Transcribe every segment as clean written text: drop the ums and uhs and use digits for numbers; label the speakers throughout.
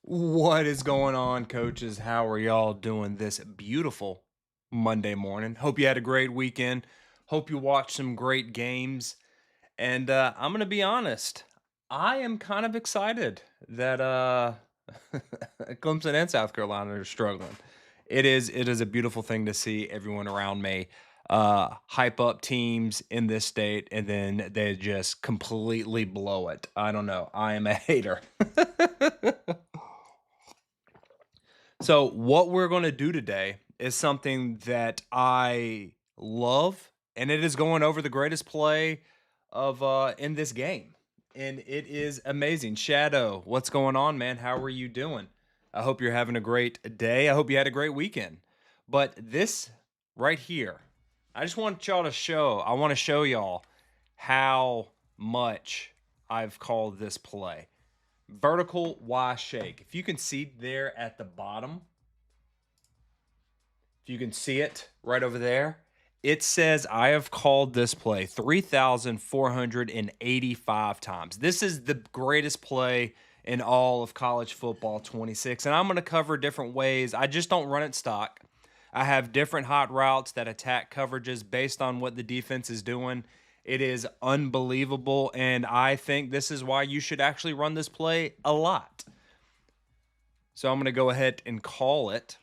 Speaker 1: What is going on, coaches? How are y'all doing this beautiful Monday morning? Hope you had a great weekend. Hope you watched some great games. And I'm going to be honest, I am kind of excited that Clemson and South Carolina are struggling. It is a beautiful thing to see everyone around me hype up teams in this state and then they just completely blow it. I don't know. I am a hater. So, what we're going to do today is something that I love, and it is going over the greatest play of in this game. And it is amazing. Shadow, what's going on, man? How are you doing? I hope you're having a great day. I hope you had a great weekend. But this right here, I just want y'all to show, I want to show y'all how much I've called this play. Vertical Y shake. If you can see there at the bottom, if you can see it right over there, it says I have called this play 3,485 times. This is the greatest play in all of college football 26. And I'm going to cover different ways. I just don't run it stock. I have different hot routes that attack coverages based on what the defense is doing. It is unbelievable. And I think this is why you should actually run this play a lot. So I'm going to go ahead and call it.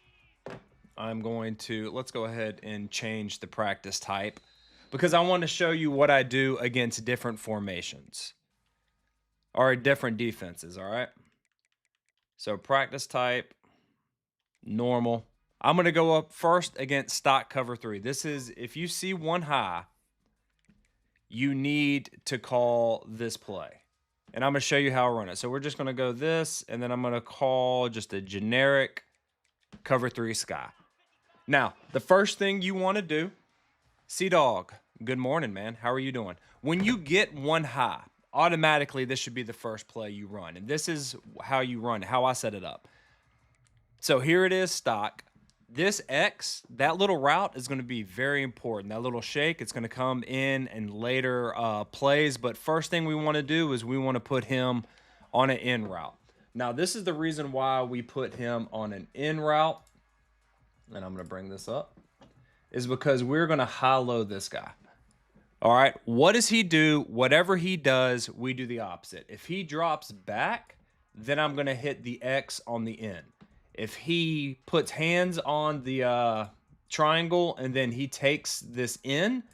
Speaker 1: Let's go ahead and change the practice type because I want to show you what I do against different formations or different defenses, all right? So practice type, normal. I'm going to go up first against stock cover 3. This is, if you see one high, you need to call this play. And I'm going to show you how I run it. So we're just going to go this, and then I'm going to call just a generic cover 3 sky. Now, the first thing you want to do, Dog, good morning, man. How are you doing? When you get one high, automatically this should be the first play you run. And this is how you run it, how I set it up. So here it is, stock. This X, that little route is going to be very important. That little shake, it's going to come in and later plays. But first thing we want to do is we want to put him on an in route. Now, this is the reason why we put him on an in route. And I'm going to bring this up, is because we're going to high-low this guy. All right, what does he do? Whatever he does, we do the opposite. If he drops back, then I'm going to hit the X on the end. If he puts hands on the triangle and then he takes this in,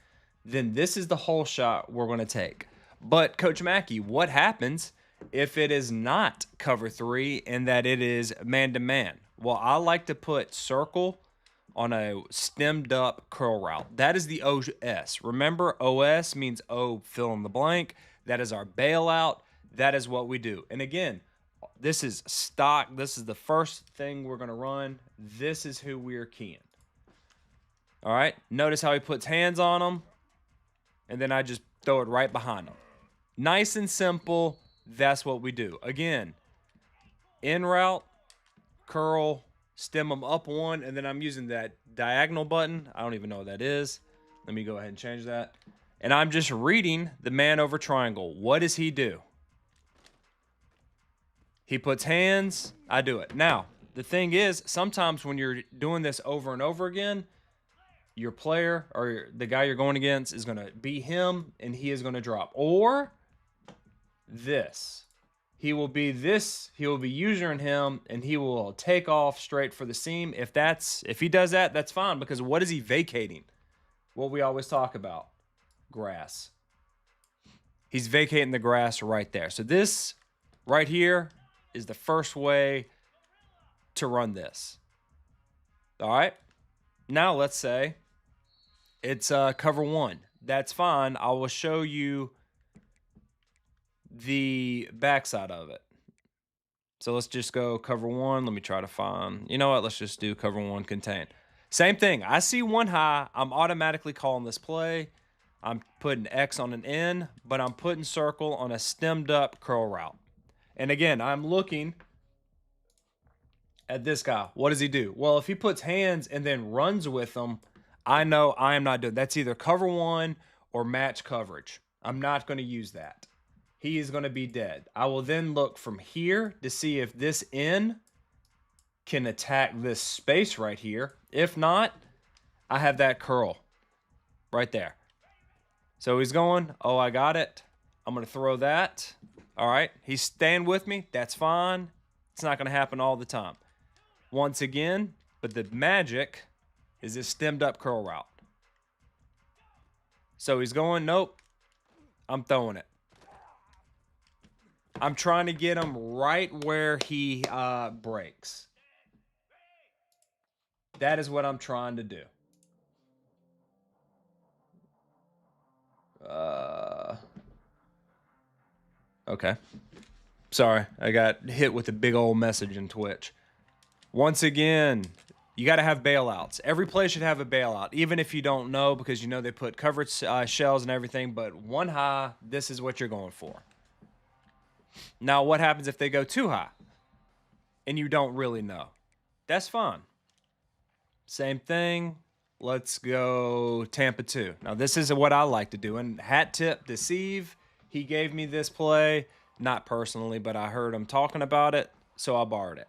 Speaker 1: then this is the whole shot we're going to take. But, Coach McKie, what happens if it is not cover 3 and that it is man-to-man? Well, I like to put circle on a stemmed up curl route. That is the OS. Remember, OS means O fill in the blank. That is our bailout. That is what we do. And again, this is stock. This is the first thing we're going to run. This is who we are keying. All right. Notice how he puts hands on them. And then I just throw it right behind him. Nice and simple. That's what we do. Again, in route, curl, stem them up one, and then I'm using that diagonal button. I don't even know what that is. Let me go ahead and change that. And I'm just reading the man over triangle. What does he do? He puts hands. I do it. Now, the thing is, sometimes when you're doing this over and over again, your player or the guy you're going against is going to be him, and he is going to drop. Or this. He will be using him, and he will take off straight for the seam. If he does that, that's fine, because what is he vacating? What we always talk about, grass. He's vacating the grass right there. So this right here is the first way to run this. All right. Now let's say it's cover 1. That's fine. I will show you the backside of it. So let's just go cover 1. Let me try to find, you know what? Let's just do cover 1 contain. Same thing. I see one high. I'm automatically calling this play. I'm putting X on an N, but I'm putting circle on a stemmed up curl route. And again, I'm looking at this guy. What does he do? Well, if he puts hands and then runs with them, I know I am not doing. That's either cover 1 or match coverage. I'm not going to use that. he is going to be dead. I will then look from here to see if this N can attack this space right here. If not, I have that curl right there. So he's going, oh, I got it. I'm going to throw that. All right, he's staying with me. That's fine. It's not going to happen all the time. Once again, but the magic is this stemmed up curl route. So he's going, nope, I'm throwing it. I'm trying to get him right where he breaks. That is what I'm trying to do. Okay. Sorry, I got hit with a big old message in Twitch. Once again, you got to have bailouts. Every play should have a bailout, even if you don't know, because you know they put coverage shells and everything, but one high, this is what you're going for. Now, what happens if they go too high and you don't really know? That's fine. Same thing. Let's go Tampa 2. Now, this is what I like to do. And hat tip, Deceive, he gave me this play. Not personally, but I heard him talking about it, so I borrowed it.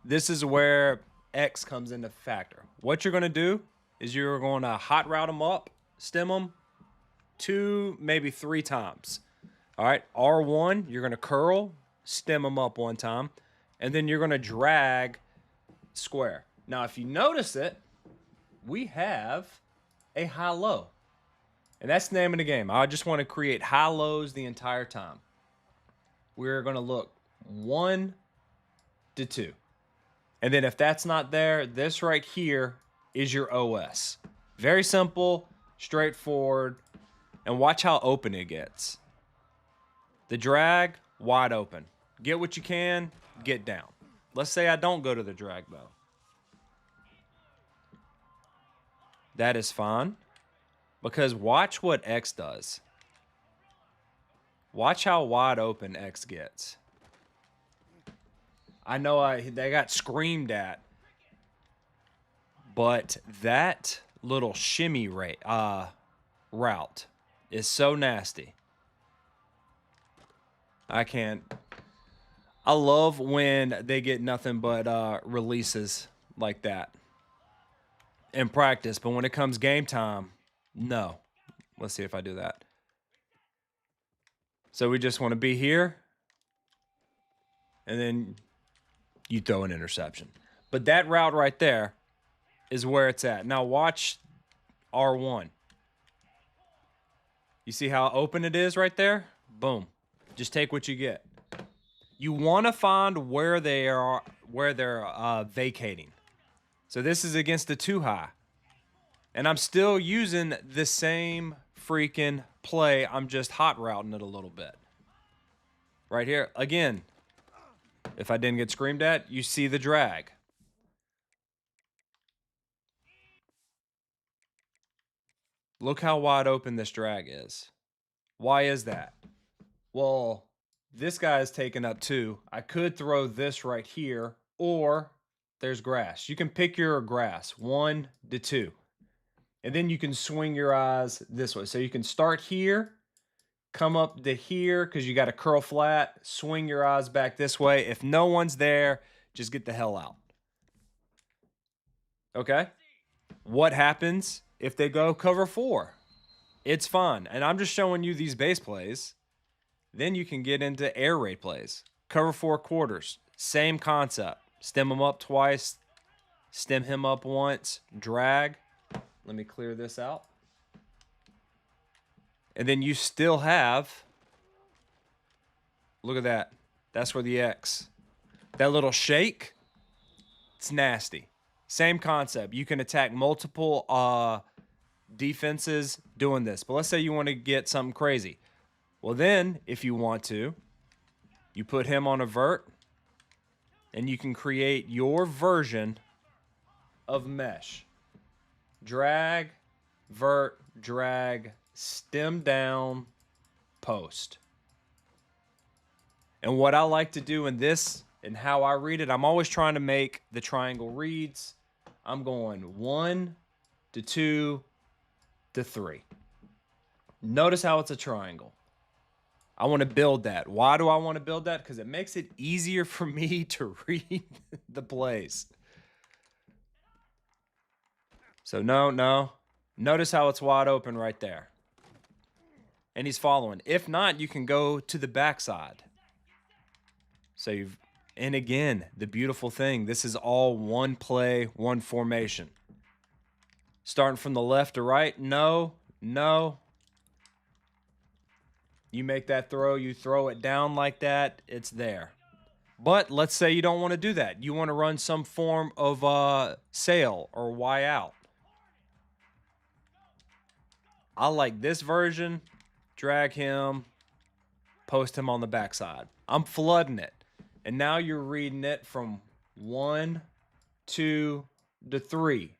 Speaker 1: This is where X comes into factor. What you're going to do is you're going to hot route them up, stem them 2, maybe 3 times. All right, R1, you're going to curl, stem them up 1 time, and then you're going to drag square. Now, if you notice it, we have a high-low. And that's the name of the game. I just want to create high-lows the entire time. We're going to look 1 to 2. And then if that's not there, this right here is your OS. Very simple, straightforward, and watch how open it gets. The drag, wide open. Get what you can, get down. Let's say I don't go to the drag, though. That is fine, because watch what X does. Watch how wide open X gets. I know they got screamed at, but that little shimmy route is so nasty. I love when they get nothing but releases like that in practice, but when it comes game time, no. Let's see if I do that. So we just want to be here, and then you throw an interception. But that route right there is where it's at. Now watch R1. You see how open it is right there? Boom. Just take what you get. You want to find where they're vacating. So this is against the 2 high. And I'm still using the same freaking play. I'm just hot routing it a little bit. Right here. Again, if I didn't get screamed at, you see the drag. Look how wide open this drag is. Why is that? Well, this guy is taken up 2. I could throw this right here, or there's grass. You can pick your grass, 1 to 2. And then you can swing your eyes this way. So you can start here, come up to here because you got to curl flat, swing your eyes back this way. If no one's there, just get the hell out. Okay? What happens if they go cover 4? It's fun. And I'm just showing you these base plays. Then you can get into air raid plays. Cover 4 quarters. Same concept. Stem him up twice. Stem him up once. Drag. Let me clear this out. And then you still have, look at that. That's where the X. That little shake, it's nasty. Same concept. You can attack multiple defenses doing this. But let's say you want to get something crazy. Well, then, if you want to, you put him on a vert, and you can create your version of mesh. Drag, vert, drag, stem down, post. And what I like to do in this and how I read it, I'm always trying to make the triangle reads. I'm going 1 to 2 to 3. Notice how it's a triangle. I want to build that. Why do I want to build that? Because it makes it easier for me to read the plays. So no. Notice how it's wide open right there. And he's following. If not, you can go to the backside. So and again, the beautiful thing, this is all one play, one formation. Starting from the left to right, no. You make that throw, you throw it down like that, it's there. But let's say you don't want to do that. You want to run some form of sail or Y out. I like this version. Drag him, post him on the backside. I'm flooding it. And now you're reading it from 1, 2 to 3.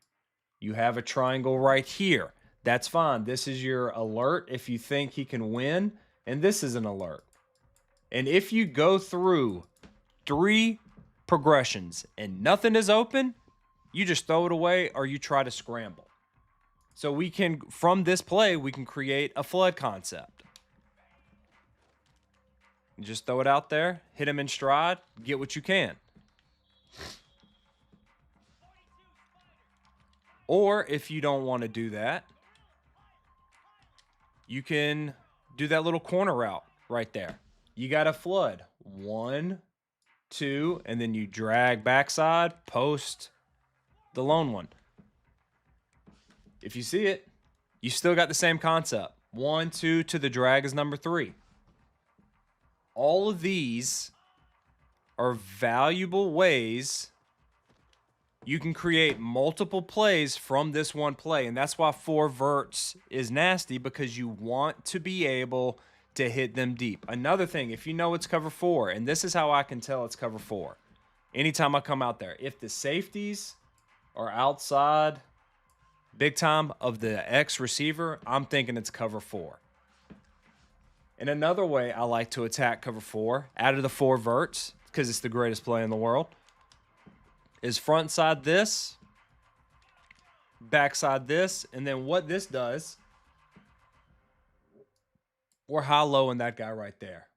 Speaker 1: You have a triangle right here. That's fine. This is your alert if you think he can win. And this is an alert. And if you go through 3 progressions and nothing is open, you just throw it away or you try to scramble. So we can, from this play, we can create a flood concept. You just throw it out there, hit him in stride, get what you can. Or if you don't want to do that, you can do that little corner route right there. You got a flood. 1, 2, and then you drag backside, post the lone one. If you see it, you still got the same concept. 1, 2 to the drag is number 3. All of these are valuable ways you can create multiple plays from this one play. And that's why 4 verts is nasty, because you want to be able to hit them deep. Another thing, if you know it's cover 4, and this is how I can tell it's cover 4. Anytime I come out there, if the safeties are outside big time of the X receiver, I'm thinking it's cover 4. And another way I like to attack cover 4 out of the 4 verts, because it's the greatest play in the world, is front side this, back side this, and then what this does, we're high-lowing that guy right there.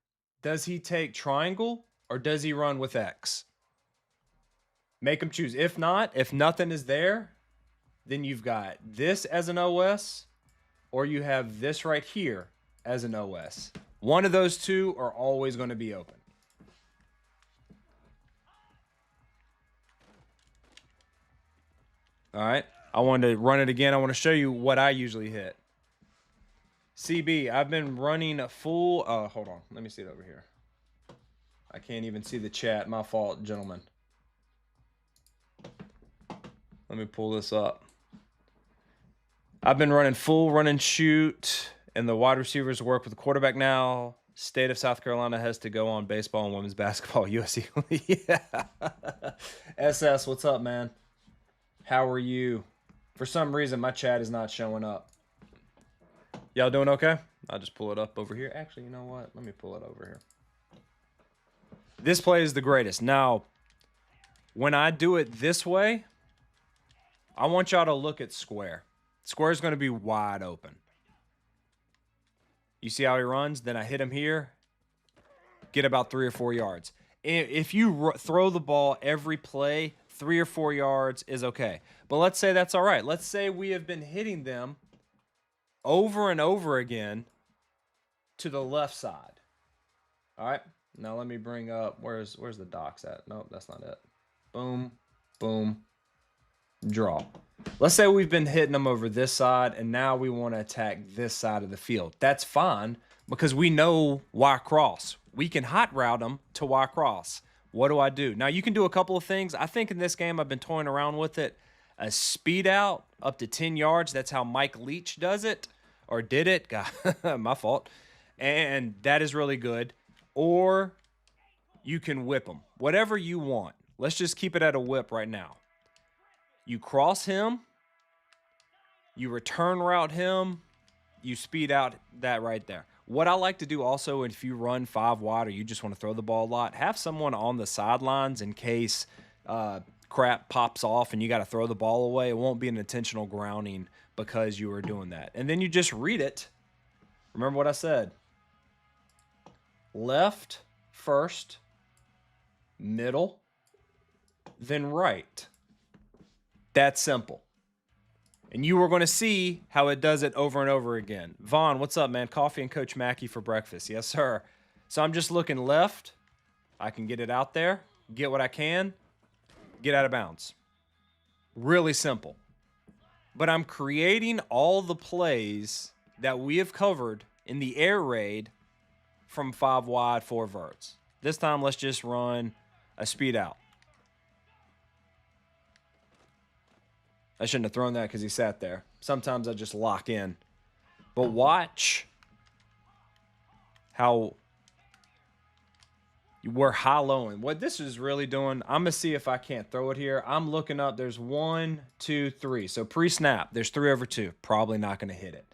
Speaker 1: Does he take triangle or does he run with X? Make him choose. If not, if nothing is there, then you've got this as an OS, or you have this right here as an OS. One of those two are always going to be open. All right. I wanted to run it again. I want to show you what I usually hit. CB, I've been running a full... hold on. Let me see it over here. I can't even see the chat. My fault, gentlemen. Let me pull this up. I've been running full run and shoot, and the wide receivers work with the quarterback now. State of South Carolina has to go on baseball and women's basketball. USC. Yeah. SS, what's up, man? How are you? For some reason, my chat is not showing up. Y'all doing okay? I'll just pull it up over here. Actually, you know what? Let me pull it over here. This play is the greatest. Now, when I do it this way, I want y'all to look at square. Square is going to be wide open. You see how he runs? Then I hit him here, get about 3 or 4 yards. If you throw the ball every play, 3 or 4 yards is okay. But let's say that's all right. Let's say we have been hitting them over and over again to the left side. All right. Now let me bring up, where's the docs at? Nope, that's not it. Boom, boom, draw. Let's say we've been hitting them over this side, and now we want to attack this side of the field. That's fine, because we know Y cross. We can hot route them to Y cross. What do I do? Now, you can do a couple of things. I think in this game I've been toying around with it. A speed out up to 10 yards. That's how Mike Leach does it, or did it. God, my fault. And that is really good. Or you can whip them. Whatever you want. Let's just keep it at a whip right now. You cross him. You return route him. You speed out that right there. What I like to do also, if you run 5 wide or you just want to throw the ball a lot, have someone on the sidelines in case crap pops off and you got to throw the ball away. It won't be an intentional grounding because you were doing that. And then you just read it. Remember what I said. left first, middle, then right. That's simple. And you were going to see how it does it over and over again. Vaughn, what's up, man? Coffee and Coach McKie for breakfast. Yes, sir. So I'm just looking left. I can get it out there, get what I can, get out of bounds. Really simple. But I'm creating all the plays that we have covered in the air raid from 5 wide, 4 verts. This time, let's just run a speed out. I shouldn't have thrown that because he sat there. Sometimes I just lock in. But watch how we're high-lowing. What this is really doing, I'm going to see if I can't throw it here. I'm looking up. There's 1, 2, 3. So pre-snap, there's 3 over 2. Probably not going to hit it.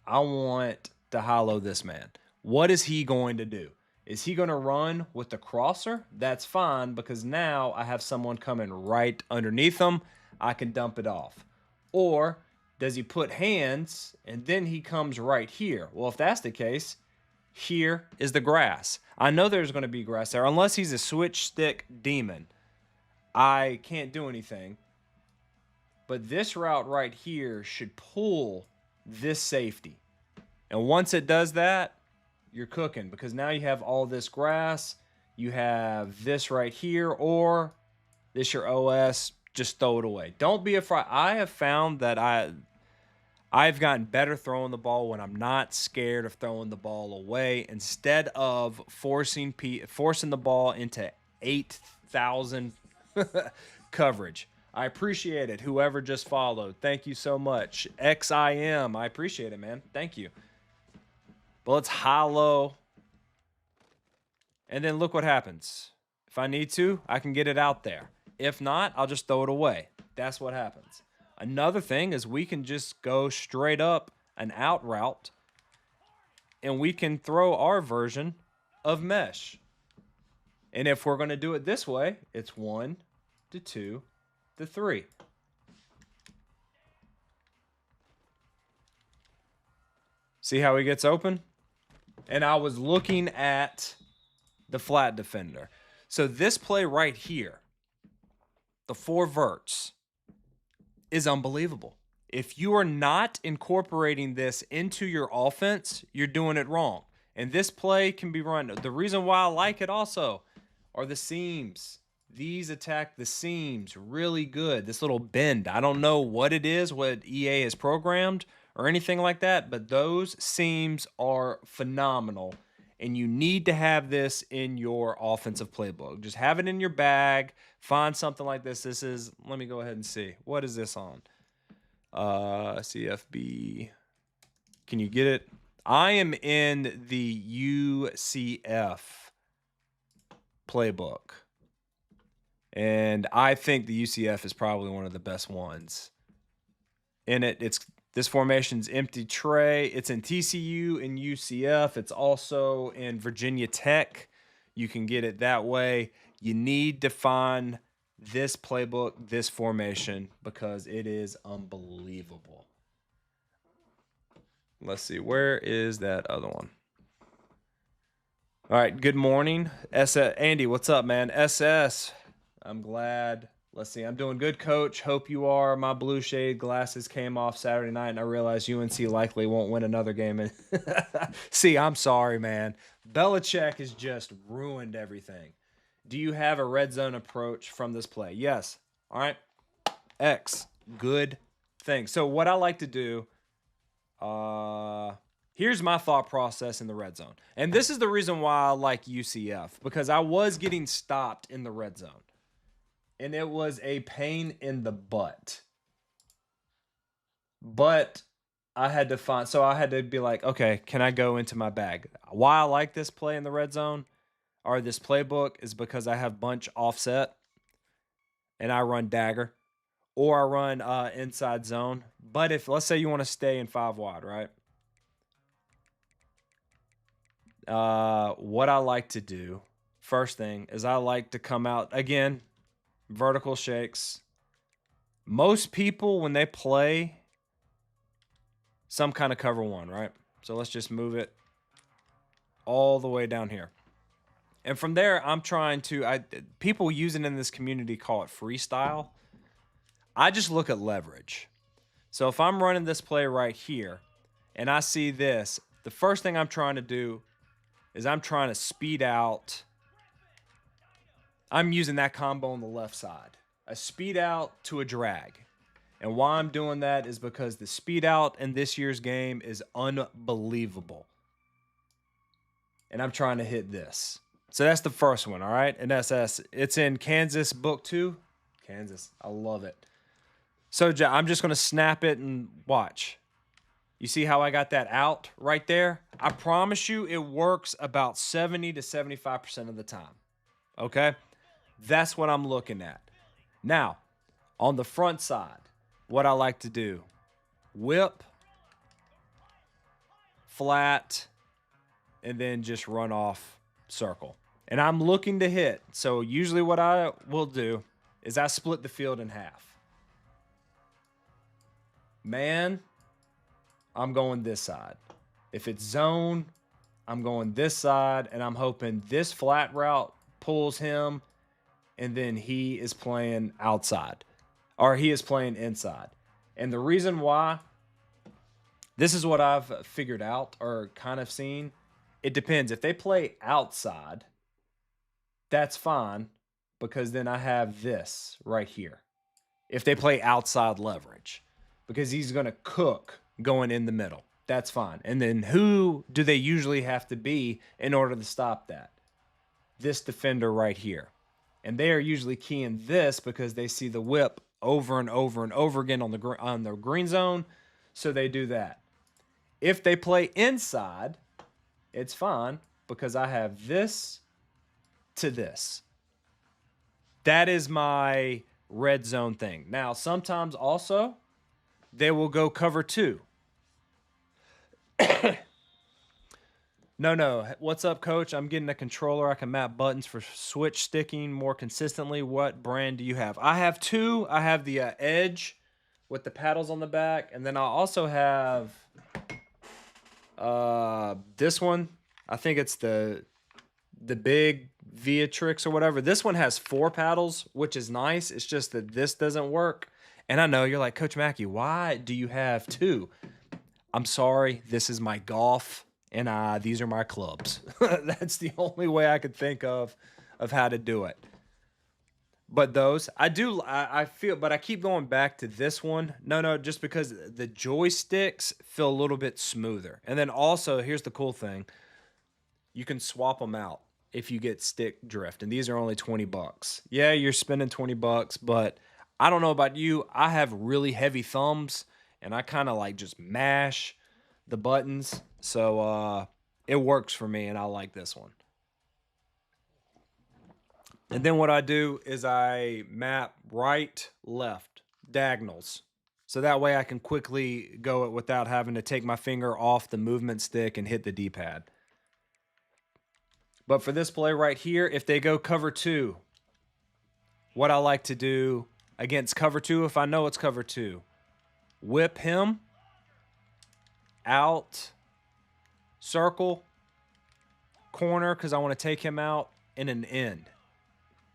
Speaker 1: I want to high-low this man. What is he going to do? Is he going to run with the crosser? That's fine because now I have someone coming right underneath him. I can dump it off. Or does he put hands and then he comes right here? Well, if that's the case, here is the grass. I know there's going to be grass there. Unless he's a switch stick demon, I can't do anything. But this route right here should pull this safety. And once it does that, you're cooking because now you have all this grass. You have this right here, or this your OS. Just throw it away. Don't be afraid. I have found that I've gotten better throwing the ball when I'm not scared of throwing the ball away instead of forcing the ball into 8,000 coverage. I appreciate it. Whoever just followed, thank you so much. XIM, I appreciate it, man. Thank you. But let's high-low. And then look what happens. If I need to, I can get it out there. If not, I'll just throw it away. That's what happens. Another thing is we can just go straight up an out route, and we can throw our version of mesh. And if we're going to do it this way, it's 1 to 2 to 3. See how he gets open? And I was looking at the flat defender. So this play right here, the 4 verts, is unbelievable. If you are not incorporating this into your offense, you're doing it wrong. And this play can be run. The reason why I like it also are the seams. These attack the seams really good. This little bend. I don't know what it is, what EA has programmed or anything like that, but those seams are phenomenal. And you need to have this in your offensive playbook. Just have it in your bag. Find something like this. This is, let me go ahead and see. What is this on? CFB. Can you get it? I am in the UCF playbook. And I think the UCF is probably one of the best ones. In it, this formation's empty tray. It's in TCU and UCF. It's also in Virginia Tech. You can get it that way. You need to find this playbook, this formation, because it is unbelievable. Let's see. Where is that other one? All right. Good morning. Andy, what's up, man? SS. I'm glad. Let's see. I'm doing good, coach. Hope you are. My blue shade glasses came off Saturday night, and I realized UNC likely won't win another game. See, I'm sorry, man. Belichick has just ruined everything. Do you have a red zone approach from this play? Yes. All right. X. Good thing. So what I like to do, here's my thought process in the red zone. And this is the reason why I like UCF, because I was getting stopped in the red zone. And it was a pain in the butt. But I had to be like, okay, can I go into my bag? Why I like this play in the red zone or this playbook is because I have bunch offset and I run dagger or I run inside zone. But if, let's say you want to stay in 5 wide, right? What I like to do, first thing, is I like to come out, again, vertical shakes. Most people, when they play some kind of cover 1, right? So let's just move it all the way down here. And from there, I'm trying to, people using in this community call it freestyle. I just look at leverage. So if I'm running this play right here and I see this, the first thing I'm trying to do is I'm trying to speed out. I'm using that combo on the left side, a speed out to a drag. And why I'm doing that is because the speed out in this year's game is unbelievable. And I'm trying to hit this. So that's the first one, all right? And it's in Kansas book 2. Kansas, I love it. So I'm just going to snap it and watch. You see how I got that out right there? I promise you it works about 70 to 75% of the time. Okay? That's what I'm looking at. Now, on the front side, what I like to do, whip, flat, and then just run off circle. And I'm looking to hit. So usually what I will do is I split the field in half. Man, I'm going this side. If it's zone, I'm going this side, and I'm hoping this flat route pulls him, and then he is playing outside, or he is playing inside. And the reason why, this is what I've figured out or kind of seen. It depends. If they play outside, that's fine, because then I have this right here. If they play outside leverage, because he's going to cook going in the middle. That's fine. And then who do they usually have to be in order to stop that? This defender right here. And they are usually keying this because they see the whip over and over and over again on the green zone, so they do that. If they play inside, it's fine because I have this to this. That is my red zone thing. Now, sometimes also they will go cover 2. No. What's up, coach? I'm getting a controller. I can map buttons for switch sticking more consistently. What brand do you have? I have 2. I have the Edge with the paddles on the back. And then I also have this one. I think it's the big Viatrix or whatever. This one has 4 paddles, which is nice. It's just that this doesn't work. And I know you're like, Coach McKie, why do you have 2? I'm sorry. This is my golf, and these are my clubs. That's the only way I could think of how to do it. But those, I feel, but I keep going back to this one. No, just because the joysticks feel a little bit smoother. And then also, here's the cool thing. You can swap them out if you get stick drift. And these are only $20. Yeah, you're spending $20, but I don't know about you. I have really heavy thumbs, and I kind of like just mash the buttons. So it works for me, and I like this one. And then what I do is I map right, left, diagonals. So that way I can quickly go it without having to take my finger off the movement stick and hit the D-pad. But for this play right here, if they go cover 2, what I like to do against cover 2, if I know it's cover 2, whip him out, circle, corner, because I want to take him out, and an end.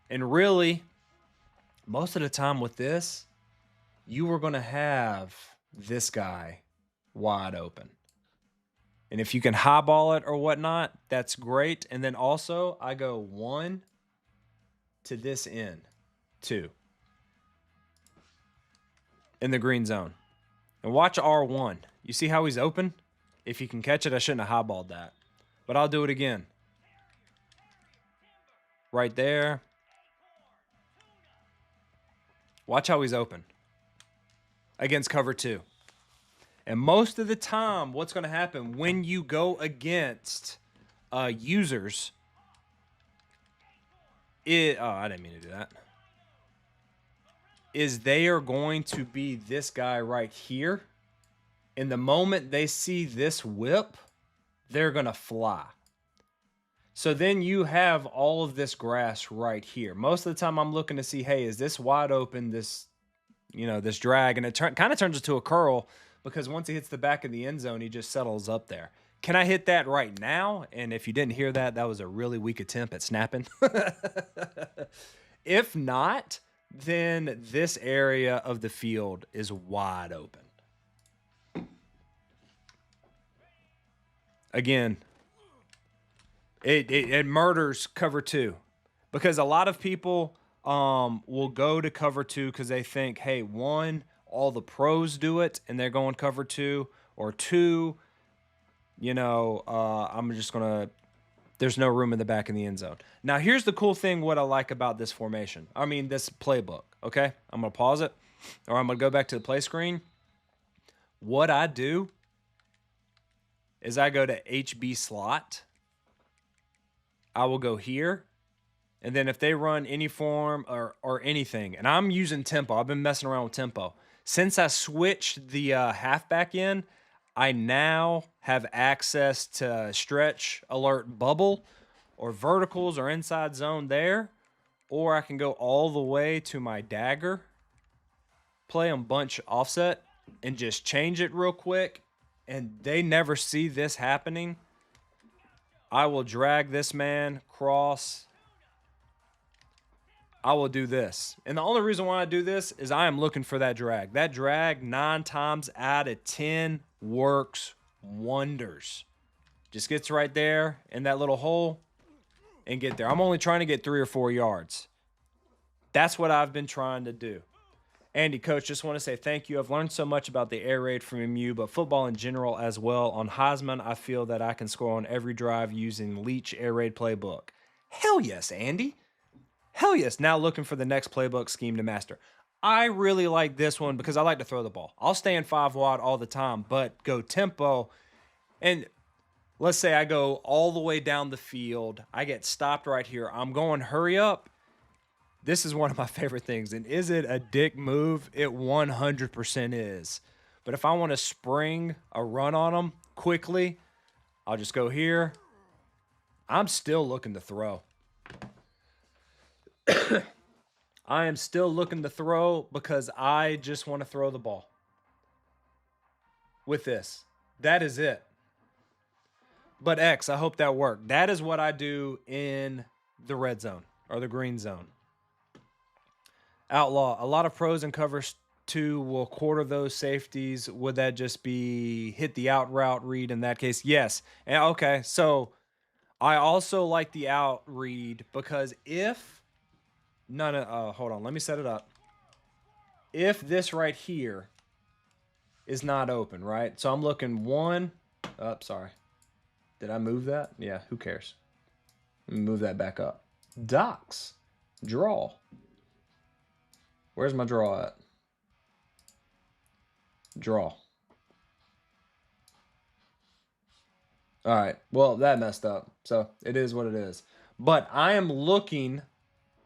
Speaker 1: And really, most of the time with this, you were going to have this guy wide open. And if you can highball it or whatnot, that's great. And then also, I go 1 to this end, 2. In the green zone. And watch R1. You see how he's open? If you can catch it, I shouldn't have highballed that. But I'll do it again. Right there. Watch how he's open. Against cover 2. And most of the time, what's going to happen when you go against users... I didn't mean to do that. Is they are going to be this guy right here. And the moment they see this whip, they're going to fly. So then you have all of this grass right here. Most of the time I'm looking to see, hey, is this wide open, this drag? And it kind of turns into a curl because once he hits the back of the end zone, he just settles up there. Can I hit that right now? And if you didn't hear that, that was a really weak attempt at snapping. If not, then this area of the field is wide open. Again, it murders cover two, because a lot of people will go to cover two because they think, hey, one, all the pros do it and they're going cover two, or two, I'm just going to, there's no room in the back in the end zone. Now, here's the cool thing, what I like about this formation. I mean, this playbook, okay? I'm going to pause it, or I'm going to go back to the play screen. What I do is I go to HB slot. I will go here. And then if they run any form or anything, and I'm using tempo, I've been messing around with tempo. Since I switched the halfback in, I now have access to stretch, alert, bubble, or verticals or inside zone there. Or I can go all the way to my dagger, play them bunch offset, and just change it real quick. And they never see this happening. I will drag this man, cross. I will do this. And the only reason why I do this is I am looking for that drag. That drag 9 times out of 10 works wonders. Just gets right there in that little hole and get there. I'm only trying to get 3 or 4 yards. That's what I've been trying to do. Andy, Coach, just want to say thank you. I've learned so much about the air raid from you, but football in general as well. On Heisman, I feel that I can score on every drive using Leach air raid playbook. Hell yes, Andy. Hell yes. Now looking for the next playbook scheme to master. I really like this one because I like to throw the ball. I'll stay in 5 wide all the time, but go tempo. And let's say I go all the way down the field. I get stopped right here. I'm going hurry up. This is one of my favorite things. And is it a dick move? It 100% is. But if I want to spring a run on them quickly, I'll just go here. I'm still looking to throw. I am still looking to throw because I just want to throw the ball. With this. That is it. But X, I hope that worked. That is what I do in the red zone or the green zone. Outlaw, a lot of pros in cover 2 will quarter those safeties. Would that just be hit the out route read in that case? Yes. And okay, so I also like the out read because if hold on, let me set it up. If this right here is not open, right? So I'm looking one. Oh, sorry. Did I move that? Yeah, who cares? Let me move that back up. Docs. Draw. Where's my draw at? Draw. All right. Well, that messed up. So it is what it is. But I am looking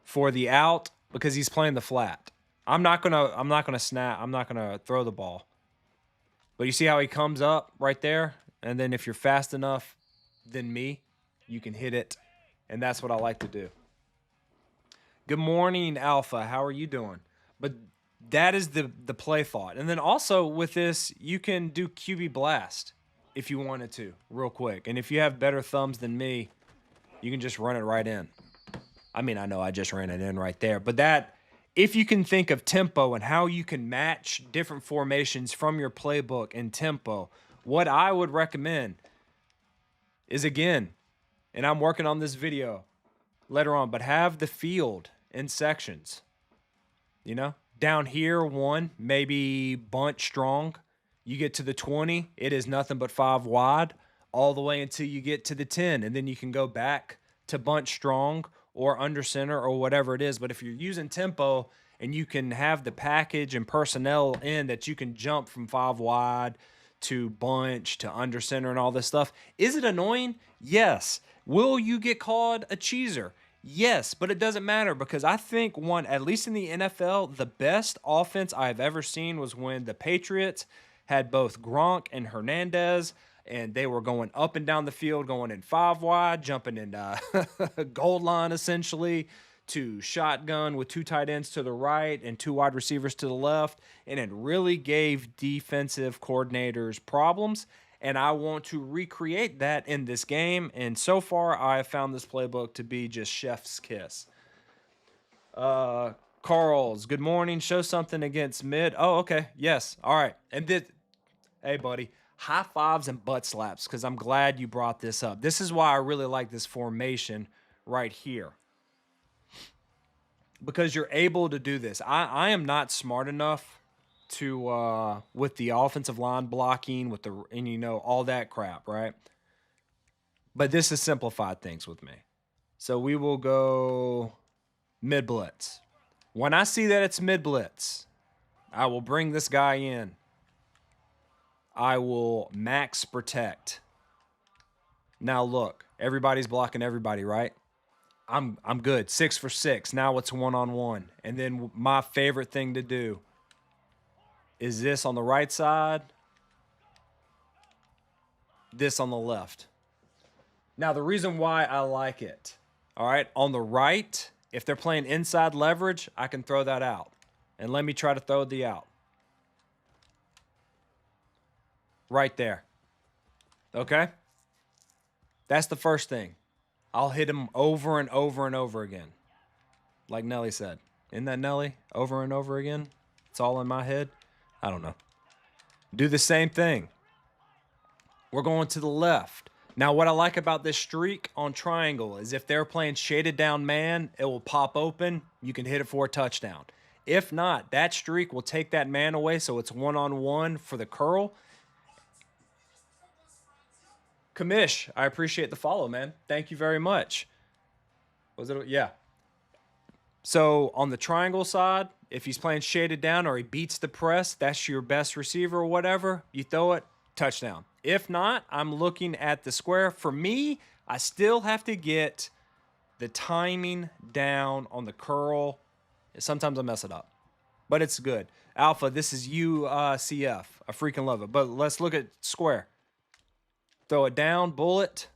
Speaker 1: for the out because he's playing the flat. I'm not gonna snap. I'm not gonna throw the ball. But you see how he comes up right there? And then if you're fast enough than me, you can hit it. And that's what I like to do. Good morning, Alpha. How are you doing? But that is the play thought. And then also with this, you can do QB blast if you wanted to real quick. And if you have better thumbs than me, you can just run it right in. I mean, I know I just ran it in right there. But that, if you can think of tempo and how you can match different formations from your playbook and tempo, what I would recommend is, again, and I'm working on this video later on, but have the field in sections. You know, down here, 1, maybe bunch strong. You get to the 20, it is nothing but 5 wide, all the way until you get to the 10. And then you can go back to bunch strong or under center or whatever it is. But if you're using tempo and you can have the package and personnel in that you can jump from 5 wide to bunch to under center and all this stuff. Is it annoying? Yes. Will you get called a cheeser? Yes, but it doesn't matter because I think at least in the NFL, the best offense I've ever seen was when the Patriots had both Gronk and Hernandez, and they were going up and down the field, going in 5 wide, jumping in goal line essentially, to shotgun with 2 tight ends to the right and 2 wide receivers to the left, and it really gave defensive coordinators problems. And I want to recreate that in this game. And so far, I have found this playbook to be just chef's kiss. Carl's, good morning. Show something against mid. Oh, okay. Yes. All right. And this, hey, buddy, high fives and butt slaps because I'm glad you brought this up. This is why I really like this formation right here because you're able to do this. I am not smart enough to with the offensive line blocking with the and all that crap, right? But this has simplified things with me. So we will go mid blitz. When I see that it's mid blitz, I will bring this guy in. I will max protect. Now look, everybody's blocking everybody, right? I'm good. 6 for 6. Now it's 1-on-1. And then my favorite thing to do is this on the right side, this on the left. Now the reason why I like it, all right, on the right, if they're playing inside leverage, I can throw that out. And let me try to throw the out. Right there. Okay? That's the first thing. I'll hit him over and over and over again. Like Nelly said. Isn't that Nelly? Over and over again? It's all in my head? I don't know. Do the same thing. We're going to the left. Now, what I like about this streak on triangle is if they're playing shaded down man, it will pop open. You can hit it for a touchdown. If not, that streak will take that man away, so it's 1-on-1 for the curl. Kamish, I appreciate the follow, man. Thank you very much. Was it? Yeah. So on the triangle side, if he's playing shaded down or he beats the press, that's your best receiver or whatever. You throw it, touchdown. If not, I'm looking at the square. For me, I still have to get the timing down on the curl. Sometimes I mess it up, but it's good. Alpha, this is UCF. I freaking love it. But let's look at square. Throw it down, bullet.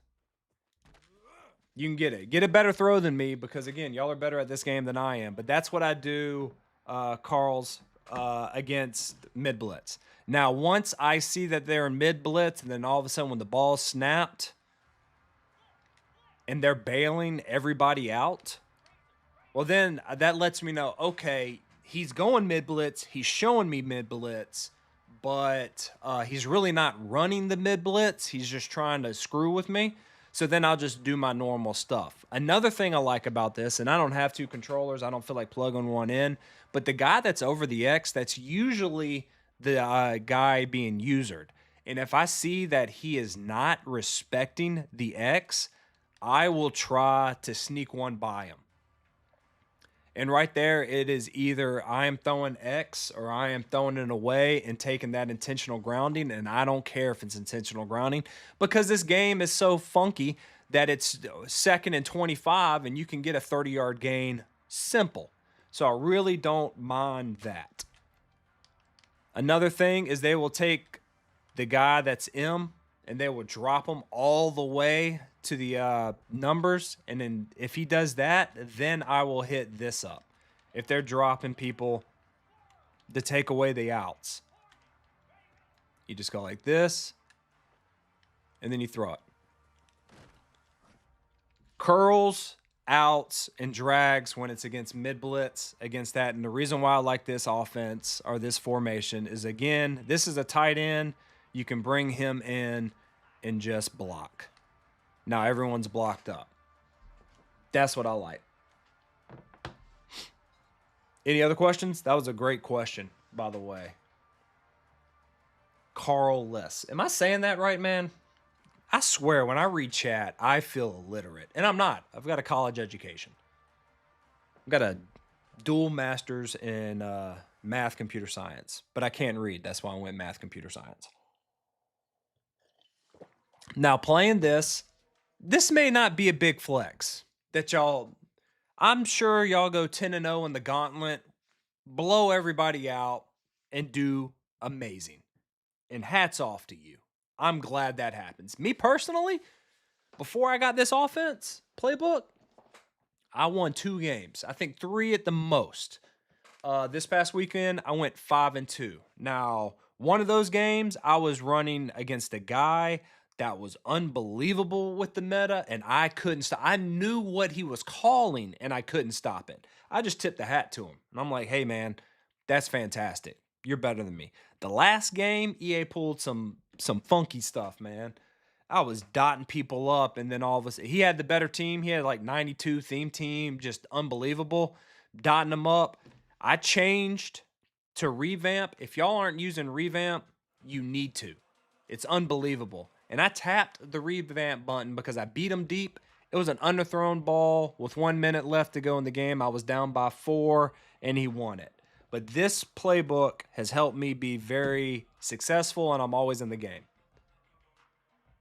Speaker 1: You can get it. Get a better throw than me because, again, y'all are better at this game than I am. But that's what I do, Carl's, against mid-blitz. Now, once I see that they're in mid-blitz and then all of a sudden when the ball's snapped and they're bailing everybody out, well, then that lets me know, okay, he's going mid-blitz. He's showing me mid-blitz. But he's really not running the mid-blitz. He's just trying to screw with me. So then I'll just do my normal stuff. Another thing I like about this, and I don't have two controllers. I don't feel like plugging one in. But the guy that's over the X, that's usually the guy being usered. And if I see that he is not respecting the X, I will try to sneak one by him. And right there, it is either I am throwing X or I am throwing it away and taking that intentional grounding. And I don't care if it's intentional grounding because this game is so funky that it's 2nd and 25 and you can get a 30-yard gain simple. So I really don't mind that. Another thing is they will take the guy that's M and they will drop him all the way to the numbers. And then if he does that, then I will hit this up. If they're dropping people to take away the outs. You just go like this. And then you throw it. Curls, outs, and drags when it's against mid-blitz, against that. And the reason why I like this offense or this formation is, again, this is a tight end. You can bring him in and just block. Now everyone's blocked up. That's what I like. Any other questions? That was a great question, by the way. Carl Less. Am I saying that right, man? I swear, when I read chat, I feel illiterate. And I'm not. I've got a college education. I've got a dual master's in math, computer science. But I can't read. That's why I went math, computer science. Now, playing this may not be a big flex that y'all, I'm sure y'all go 10-0 in the gauntlet, blow everybody out, and do amazing. And hats off to you. I'm glad that happens. Me personally, before I got this offense playbook, I won 2 games. I think 3 at the most. This past weekend, I went 5-2. Now, One of those games, I was running against a guy that was unbelievable with the meta, and I couldn't stop. I knew what he was calling, and I couldn't stop it. I just tipped the hat to him, and I'm like, "Hey, man, that's fantastic. You're better than me." The last game, EA pulled some funky stuff, man. I was dotting people up, and then all of a sudden, he had the better team. He had like 92 theme team, just unbelievable, dotting them up. I changed to revamp. If y'all aren't using revamp, you need to. It's unbelievable. And I tapped the revamp button because I beat him deep. It was an underthrown ball with 1 minute left to go in the game. I was down by 4, and he won it. But this playbook has helped me be very successful, and I'm always in the game.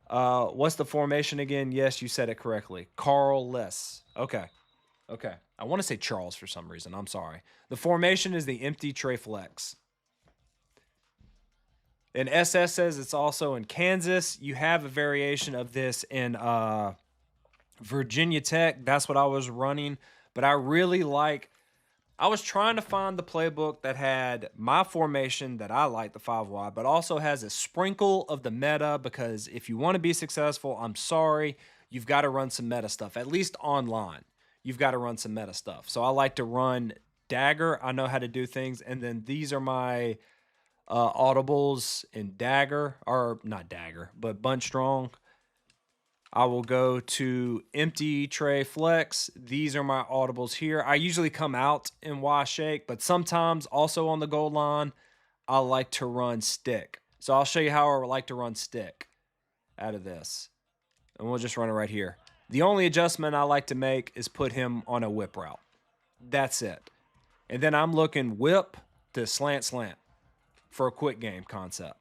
Speaker 1: What's the formation again? Yes, you said it correctly. Carl Less. Okay. Okay. I want to say Charles for some reason. I'm sorry. The formation is the empty tray flex. And SS says it's also in Kansas. You have a variation of this in Virginia Tech. That's what I was running. But I really like, I was trying to find the playbook that had my formation that I like, the 5 wide, but also has a sprinkle of the meta, because if you want to be successful, I'm sorry, you've got to run some meta stuff, at least online. You've got to run some meta stuff. So I like to run Dagger. I know how to do things. And then these are my audibles in Dagger, or not Dagger, but Bunch Strong. I will go to empty tray flex. These are my audibles here. I usually come out in Y shake, but sometimes also on the goal line, I like to run stick. So I'll show you how I like to run stick out of this. And we'll just run it right here. The only adjustment I like to make is put him on a whip route. That's it. And then I'm looking whip to slant for a quick game concept.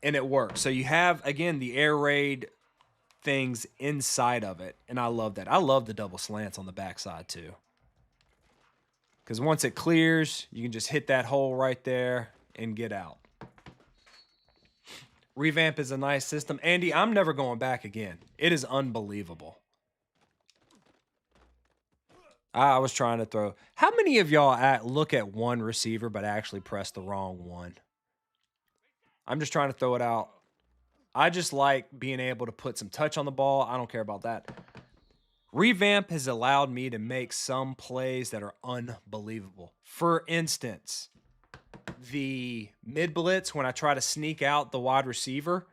Speaker 1: And it works. So you have, again, the air raid things inside of it. And I love that. I love the double slants on the backside too. Because once it clears, you can just hit that hole right there and get out. Revamp is a nice system. Andy, I'm never going back again. It is unbelievable. I was trying to throw. How many of y'all look at one receiver but actually press the wrong one? I'm just trying to throw it out. I just like being able to put some touch on the ball. I don't care about that. Revamp has allowed me to make some plays that are unbelievable. For instance, the mid blitz, when I try to sneak out the wide receiver,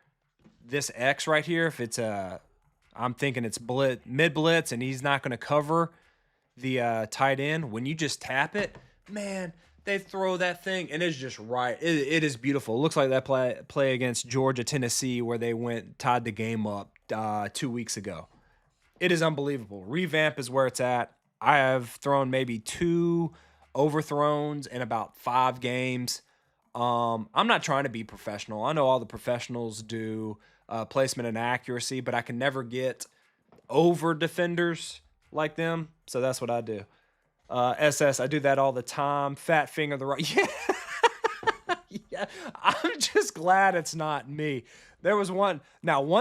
Speaker 1: this X right here, if it's I'm thinking it's mid blitz and he's not going to cover the tight end. When you just tap it, man, they throw that thing, and it's just right. It is beautiful. It looks like that play against Georgia, Tennessee, where they tied the game up 2 weeks ago. It is unbelievable. Revamp is where it's at. I have thrown maybe 2 overthrows in about 5 games. I'm not trying to be professional. I know all the professionals do placement and accuracy, but I can never get over defenders like them, so that's what I do. SS, I do that all the time. Fat finger the right. Yeah. Yeah. I'm just glad it's not me. There was one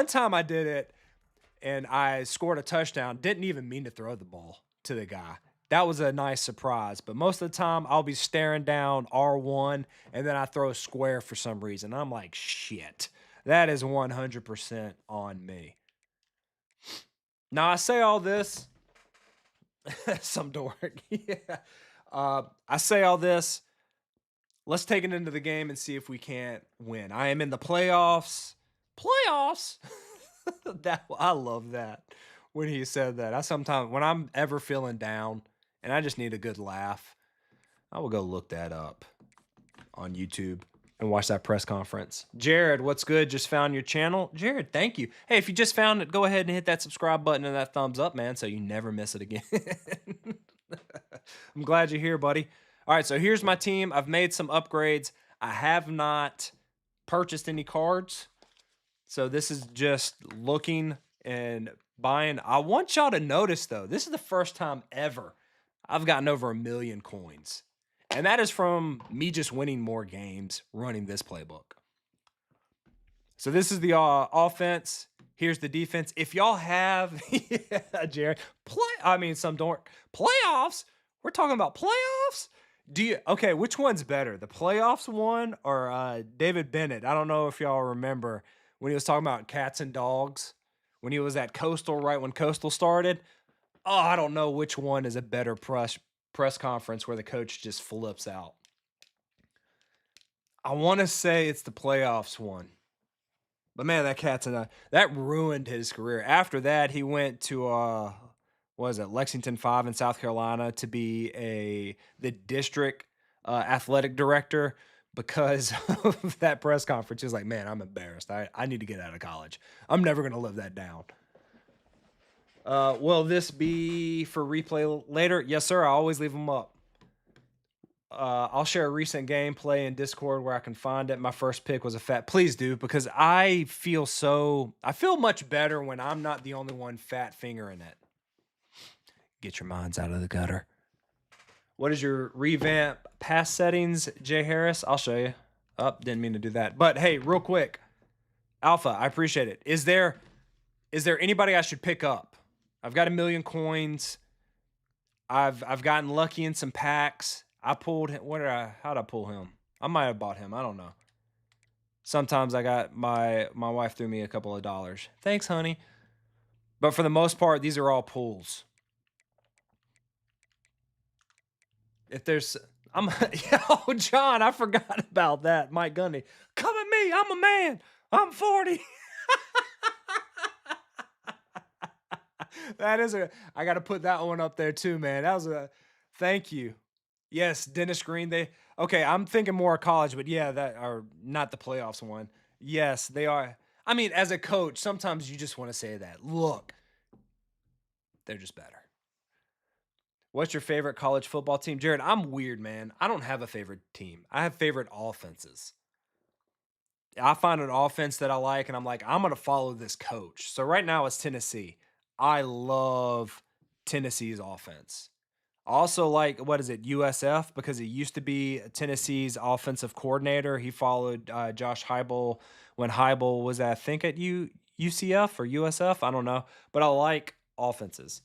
Speaker 1: time I did it and I scored a touchdown. Didn't even mean to throw the ball to the guy. That was a nice surprise. But most of the time I'll be staring down R1 and then I throw a square for some reason. I'm like, shit, that is 100% on me. Now I say all this. Some dork. Yeah. I say all this. Let's take it into the game and see if we can't win. I am in the playoffs. Playoffs? I love that when he said that. I sometimes, when I'm ever feeling down and I just need a good laugh, I will go look that up on YouTube and watch that press conference. Jared, what's good? Just found your channel. Jared, thank you. Hey, if you just found it, go ahead and hit that subscribe button and that thumbs up, man, so you never miss it again. I'm glad you're here, buddy. All right, so here's my team. I've made some upgrades. I have not purchased any cards. So this is just looking and buying. I want y'all to notice, though, this is the first time ever I've gotten over 1 million coins. And that is from me just winning more games running this playbook. So this is the offense. Here's the defense. If y'all have, yeah, Jared, some dork playoffs. We're talking about playoffs. Okay, which one's better, the playoffs one or David Bennett? I don't know if y'all remember when he was talking about cats and dogs when he was at Coastal right when Coastal started. Oh, I don't know which one is a better press conference where the coach just flips out. I want to say it's the playoffs one. But man, that cat's in a that ruined his career. After that, he went to what was it, Lexington 5 in South Carolina to be the district athletic director because of that press conference. He was like, man, I'm embarrassed. I need to get out of college. I'm never gonna live that down. Will this be for replay later? Yes, sir. I always leave them up. I'll share a recent gameplay in Discord where I can find it. My first pick was a fat. Please do, because I feel much better when I'm not the only one fat fingering it. Get your minds out of the gutter. What is your revamp pass settings, Jay Harris? I'll show you. Didn't mean to do that. But hey, real quick, Alpha, I appreciate it. Is there anybody I should pick up? I've got 1 million coins. I've gotten lucky in some packs. I pulled him. How'd I pull him? I might have bought him. I don't know. Sometimes I got my wife threw me a couple of dollars. Thanks, honey. But for the most part, these are all pulls. If there's oh John, I forgot about that. Mike Gundy. Come at me. I'm a man. I'm 40. I gotta put that one up there too, man. That was thank you. Yes, Dennis Green. Okay, I'm thinking more college, but yeah, that are not the playoffs one. Yes, they are. I mean, as a coach, sometimes you just want to say that. Look, they're just better. What's your favorite college football team? Jared, I'm weird, man. I don't have a favorite team. I have favorite offenses. I find an offense that I like, and I'm like, I'm going to follow this coach. So right now it's Tennessee. I love Tennessee's offense. Also, like, what is it, USF? Because it used to be Tennessee's offensive coordinator. He followed Josh Heupel when Heupel was, I think, at UCF or USF. I don't know. But I like offenses.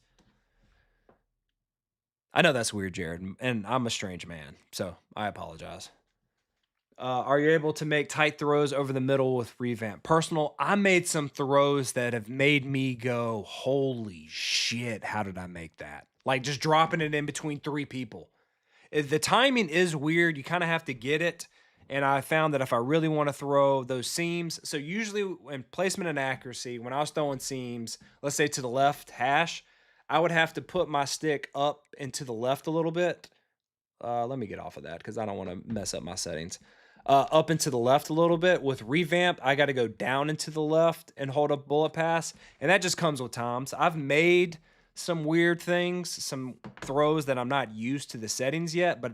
Speaker 1: I know that's weird, Jared, and I'm a strange man, so I apologize. Are you able to make tight throws over the middle with revamp? Personal, I made some throws that have made me go, holy shit, how did I make that? Like just dropping it in between 3 people. The timing is weird. You kind of have to get it. And I found that if I really want to throw those seams, so usually in placement and accuracy, when I was throwing seams, let's say to the left hash, I would have to put my stick up and to the left a little bit. Let me get off of that because I don't want to mess up my settings. Up into the left a little bit. With revamp, I got to go down into the left and hold a bullet pass, and that just comes with time. So I've made some weird things, some throws that I'm not used to the settings yet, but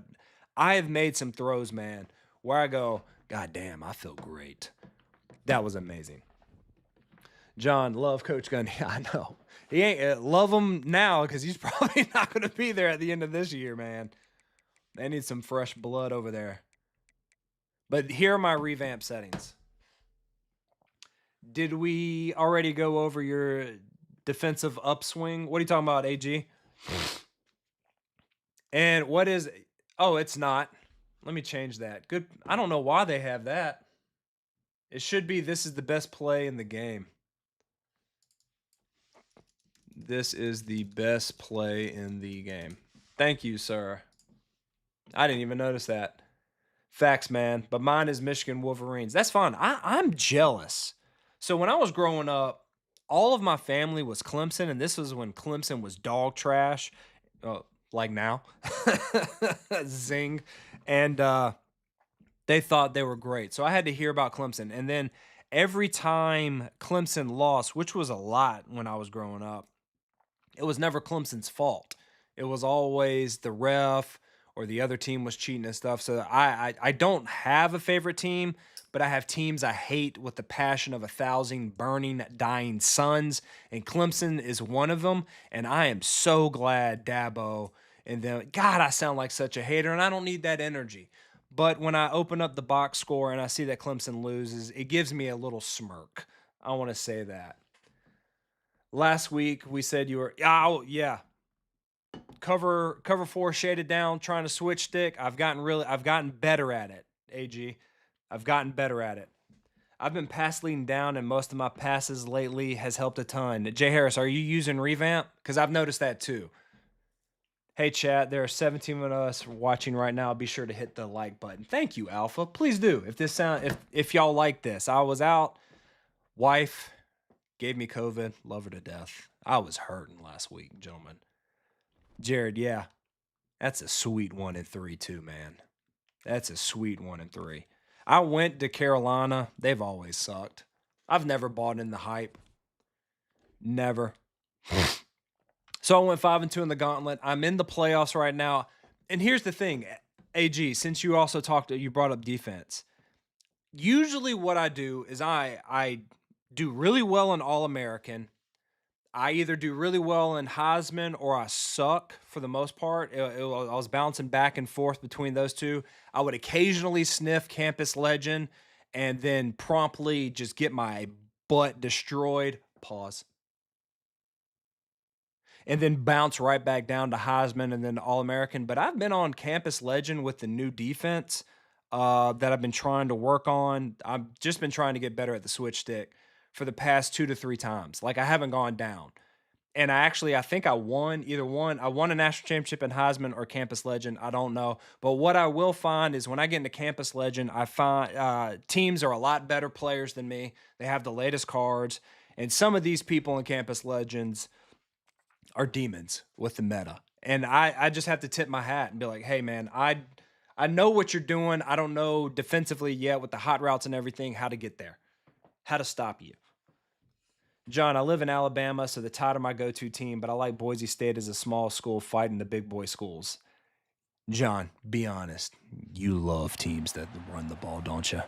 Speaker 1: I have made some throws, man, where I go, God damn, I feel great. That was amazing. John, love Coach Gundy. I know. He ain't love him now because he's probably not going to be there at the end of this year, man. They need some fresh blood over there. But here are my revamp settings. Did we already go over your defensive upswing? What are you talking about, AG? And what is... Oh, it's not. Let me change that. Good. I don't know why they have that. It should be this is the best play in the game. This is the best play in the game. Thank you, sir. I didn't even notice that. Facts, man. But mine is Michigan Wolverines. That's fun. I'm jealous. So when I was growing up, all of my family was Clemson, and this was when Clemson was dog trash, like now. Zing. And they thought they were great. So I had to hear about Clemson. And then every time Clemson lost, which was a lot when I was growing up, it was never Clemson's fault. It was always the ref or the other team was cheating and stuff. So I don't have a favorite team, but I have teams I hate with the passion of 1,000 burning, dying suns, and Clemson is one of them. And I am so glad Dabo and then, God, I sound like such a hater, and I don't need that energy. But when I open up the box score and I see that Clemson loses, it gives me a little smirk. I want to say that. Last week, we said you were, oh, yeah. cover 4 shaded down, trying to switch stick. I've gotten better at it, AG. I've gotten better at it. I've been pass leading down, and most of my passes lately has helped a ton. Jay Harris, are you using Revamp? Because I've noticed that too. Hey, chat, there are 17 of us watching right now. Be sure to hit the like button. Thank you, Alpha. Please do. If y'all like this. I was out. Wife gave me COVID. Love her to death. I was hurting last week, gentlemen. Jared, yeah. That's a sweet 1-3 too, man. That's a sweet 1-3. I went to Carolina. They've always sucked. I've never bought in the hype. Never. So I went 5-2 in the gauntlet. I'm in the playoffs right now. And here's the thing, AG, since you brought up defense. Usually what I do is I do really well in All-American. I either do really well in Heisman or I suck for the most part. I was bouncing back and forth between those two. I would occasionally sniff Campus Legend and then promptly just get my butt destroyed. Pause. And then bounce right back down to Heisman and then All-American. But I've been on Campus Legend with the new defense that I've been trying to work on. I've just been trying to get better at the switch stick for the past 2 to 3 times. Like, I haven't gone down. And I think I won either one. I won a national championship in Heisman or Campus Legend. I don't know. But what I will find is when I get into Campus Legend, I find teams are a lot better players than me. They have the latest cards. And some of these people in Campus Legends are demons with the meta. And I just have to tip my hat and be like, hey, man, I know what you're doing. I don't know defensively yet with the hot routes and everything, how to get there, how to stop you. John, I live in Alabama, so the Tide are my go-to team, but I like Boise State as a small school fighting the big boy schools. John, be honest. You love teams that run the ball, don't you?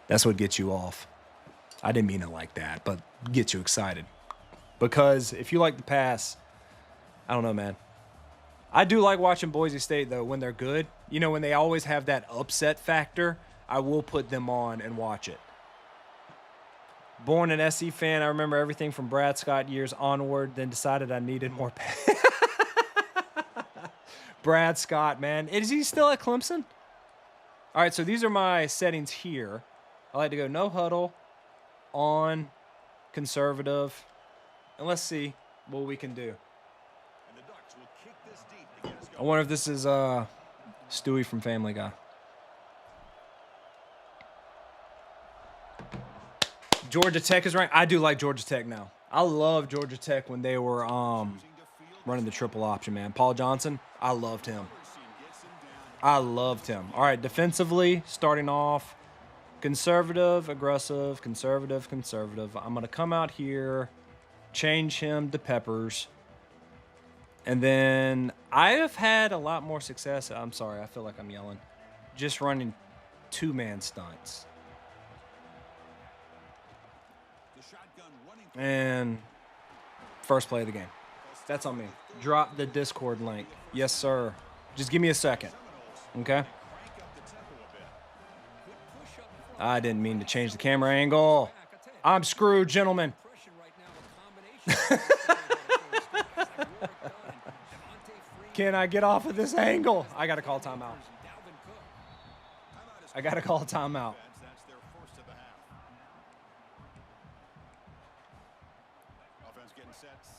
Speaker 1: That's what gets you off. I didn't mean it like that, but gets you excited. Because if you like the pass, I don't know, man. I do like watching Boise State, though, when they're good. You know, when they always have that upset factor, I will put them on and watch it. Born an SC fan, I remember everything from Brad Scott years onward, then decided I needed more pay. Brad Scott, man. Is he still at Clemson? All right, so these are my settings here. I like to go no huddle, on, conservative, and let's see what we can do. I wonder if this is Stewie from Family Guy. Georgia Tech is ranked. I do like Georgia Tech now. I love Georgia Tech when they were running the triple option, man. Paul Johnson, I loved him. I loved him. All right, defensively, starting off, conservative, aggressive, conservative, conservative. I'm going to come out here, change him to Peppers. And then I have had a lot more success. I'm sorry, I feel like I'm yelling. Just running 2-man stunts. And first play of the game. That's on me. Drop the Discord link. Yes, sir. Just give me a second. Okay? I didn't mean to change the camera angle. I'm screwed, gentlemen. Can I get off of this angle? I got to call timeout. I got to call timeout.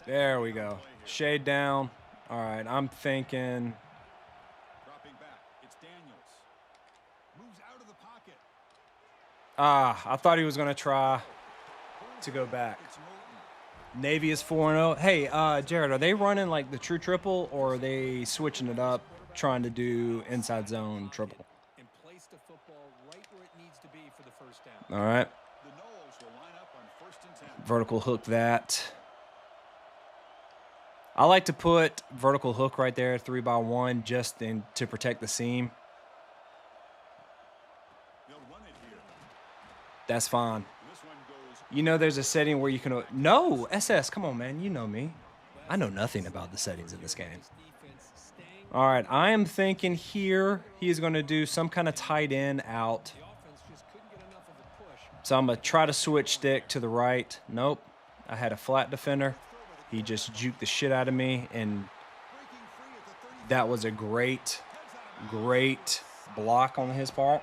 Speaker 1: There we go. Shade down. All right, I'm thinking. I thought he was going to try to go back. Navy is 4-0. Hey, Jared, are they running like the true triple or are they switching it up, trying to do inside zone triple? All right. Vertical hook that. I like to put vertical hook right there, 3x1, just to protect the seam. That's fine. You know there's a setting where you can... No, SS, come on, man. You know me. I know nothing about the settings in this game. All right, I am thinking here he's going to do some kind of tight end out. So I'm going to try to switch stick to the right. Nope. I had a flat defender. He just juked the shit out of me, and That was a great block on his part.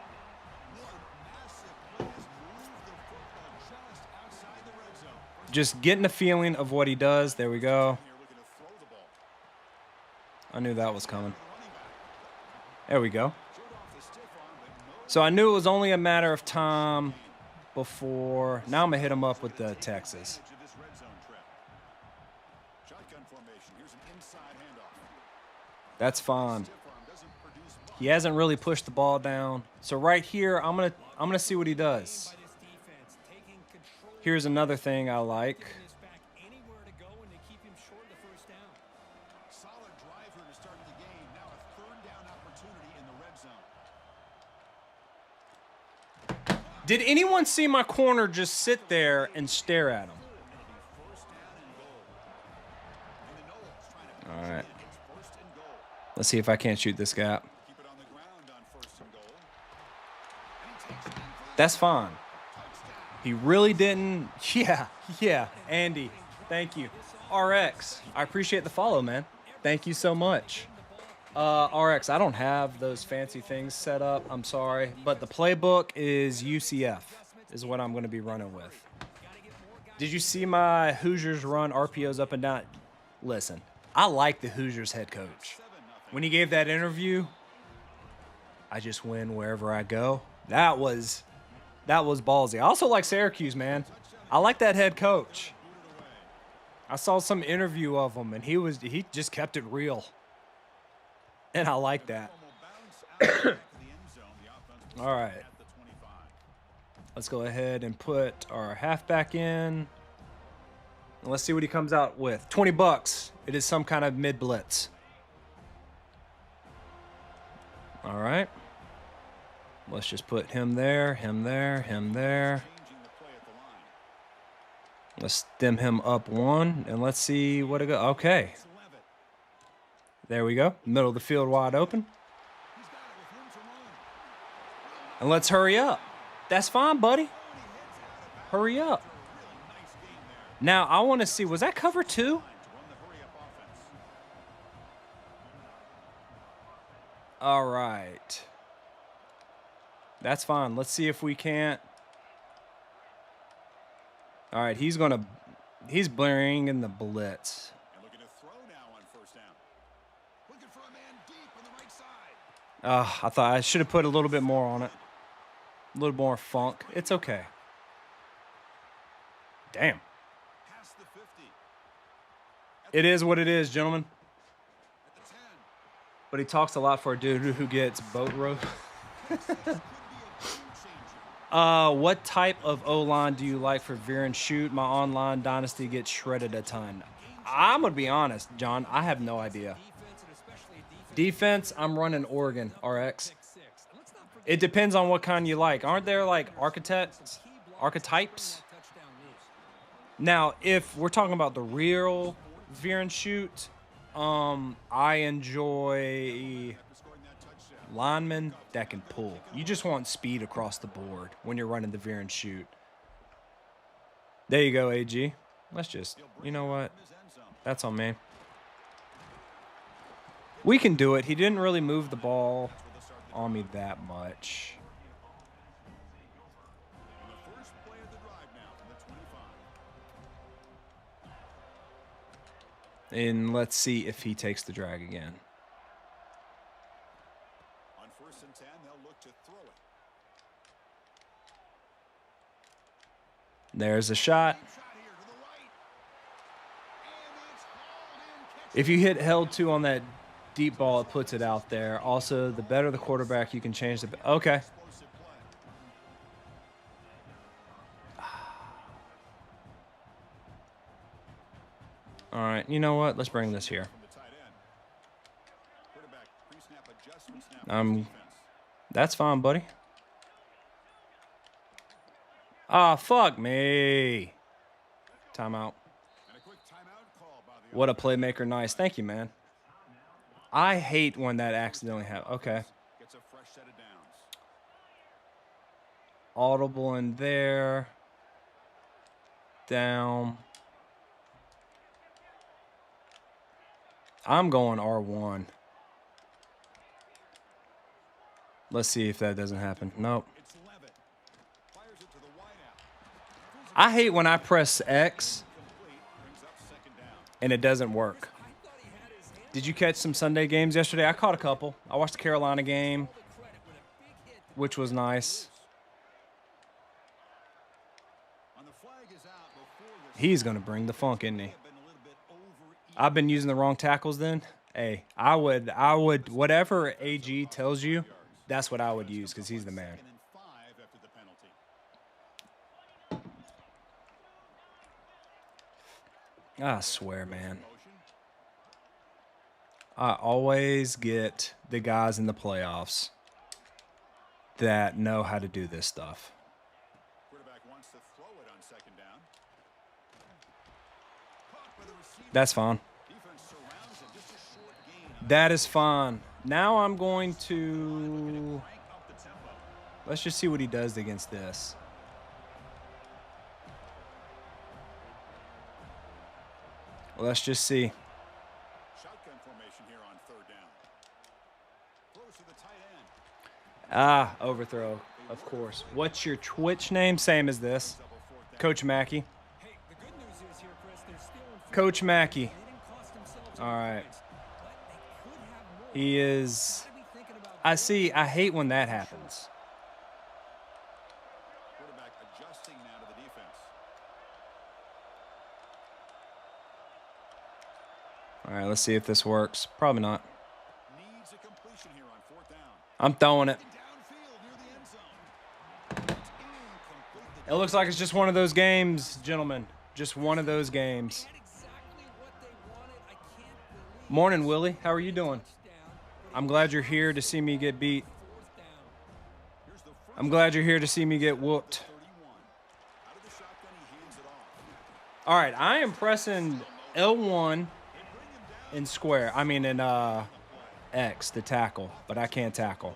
Speaker 1: Just getting the feeling of what he does. There we go. I knew that was coming. There we go. So I knew it was only a matter of time before. Now I'm going to hit him up with the Texas. That's fine. He hasn't really pushed the ball down. So right here, I'm gonna see what he does. Here's another thing I like. Did anyone see my corner just sit there and stare at him? All right. Let's see if I can't shoot this gap. That's fine. He really didn't. Yeah. Andy, thank you. RX, I appreciate the follow, man. Thank you so much. RX, I don't have those fancy things set up. I'm sorry. But the playbook is UCF, is what I'm going to be running with. Did you see my Hoosiers run RPOs up and down? Listen, I like the Hoosiers head coach. When he gave that interview, I just win wherever I go. That was ballsy. I also like Syracuse, man. I like that head coach. I saw some interview of him, and he just kept it real. And I like that. All right. Let's go ahead and put our halfback in. And let's see what he comes out with. $20. It is some kind of mid blitz. All right. Let's just put him there, him there, him there. Let's stem him up one, and let's see what it goes. Okay. There we go. Middle of the field wide open. And let's hurry up. That's fine, buddy. Hurry up. Now, I want to see, was that cover two? All right. That's fine. Let's see if we can't. All right, he's bringing the blitz. I thought I should have put a little bit more on it. A little more funk. It's okay. Damn. It is what it is, gentlemen. But he talks a lot for a dude who gets boat rope. What type of O-line do you like for veer and shoot? My online dynasty gets shredded a ton. I'm going to be honest, John. I have no idea. Defense, I'm running Oregon, RX. It depends on what kind you like. Aren't there like archetypes? Now, if we're talking about the real veer and shoot, I enjoy linemen that can pull. You just want speed across the board when you're running the veer and shoot. There you go, AG. Let's just, you know what? That's on me. We can do it. He didn't really move the ball on me that much. And let's see if he takes the drag again. On 1st and 10, they'll look to throw it. There's a shot. If you hit held to on that deep ball, it puts it out there. Also, the better the quarterback, you can change the... Okay. All right, you know what? Let's bring this here. That's fine, buddy. Ah, fuck me. Timeout. What a playmaker. Nice. Thank you, man. I hate when that accidentally happens. Okay. Audible in there. Down. I'm going R1. Let's see if that doesn't happen. Nope. I hate when I press X and it doesn't work. Did you catch some Sunday games yesterday? I caught a couple. I watched the Carolina game, which was nice. He's going to bring the funk, isn't he? I've been using the wrong tackles then. Hey, I would, whatever AG tells you, that's what I would use because he's the man. I swear, man. I always get the guys in the playoffs that know how to do this stuff. That's fine. That is fine. Now I'm going to... Let's just see what he does against this. Let's just see. Ah, overthrow, of course. What's your Twitch name? Same as this. Coach McKie. Coach McKie. All right. He is... I hate when that happens. All right, let's see if this works. Probably not. I'm throwing it. It looks like it's just one of those games, gentlemen. Just one of those games. Morning, Willie. How are you doing? I'm glad you're here to see me get beat. I'm glad you're here to see me get whooped. All right, I am pressing L1 in square. I mean in X to tackle, but I can't tackle.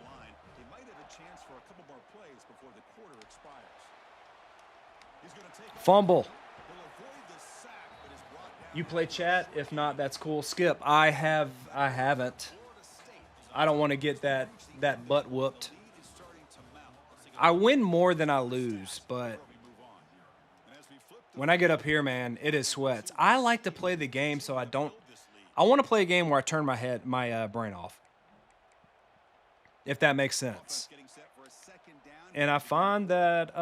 Speaker 1: Fumble. You play chat? If not, that's cool. Skip. I haven't. I don't want to get that butt whooped. I win more than I lose, but when I get up here, man, it is sweats. I like to play the game so I want to play a game where I turn my brain off. If that makes sense. And I find that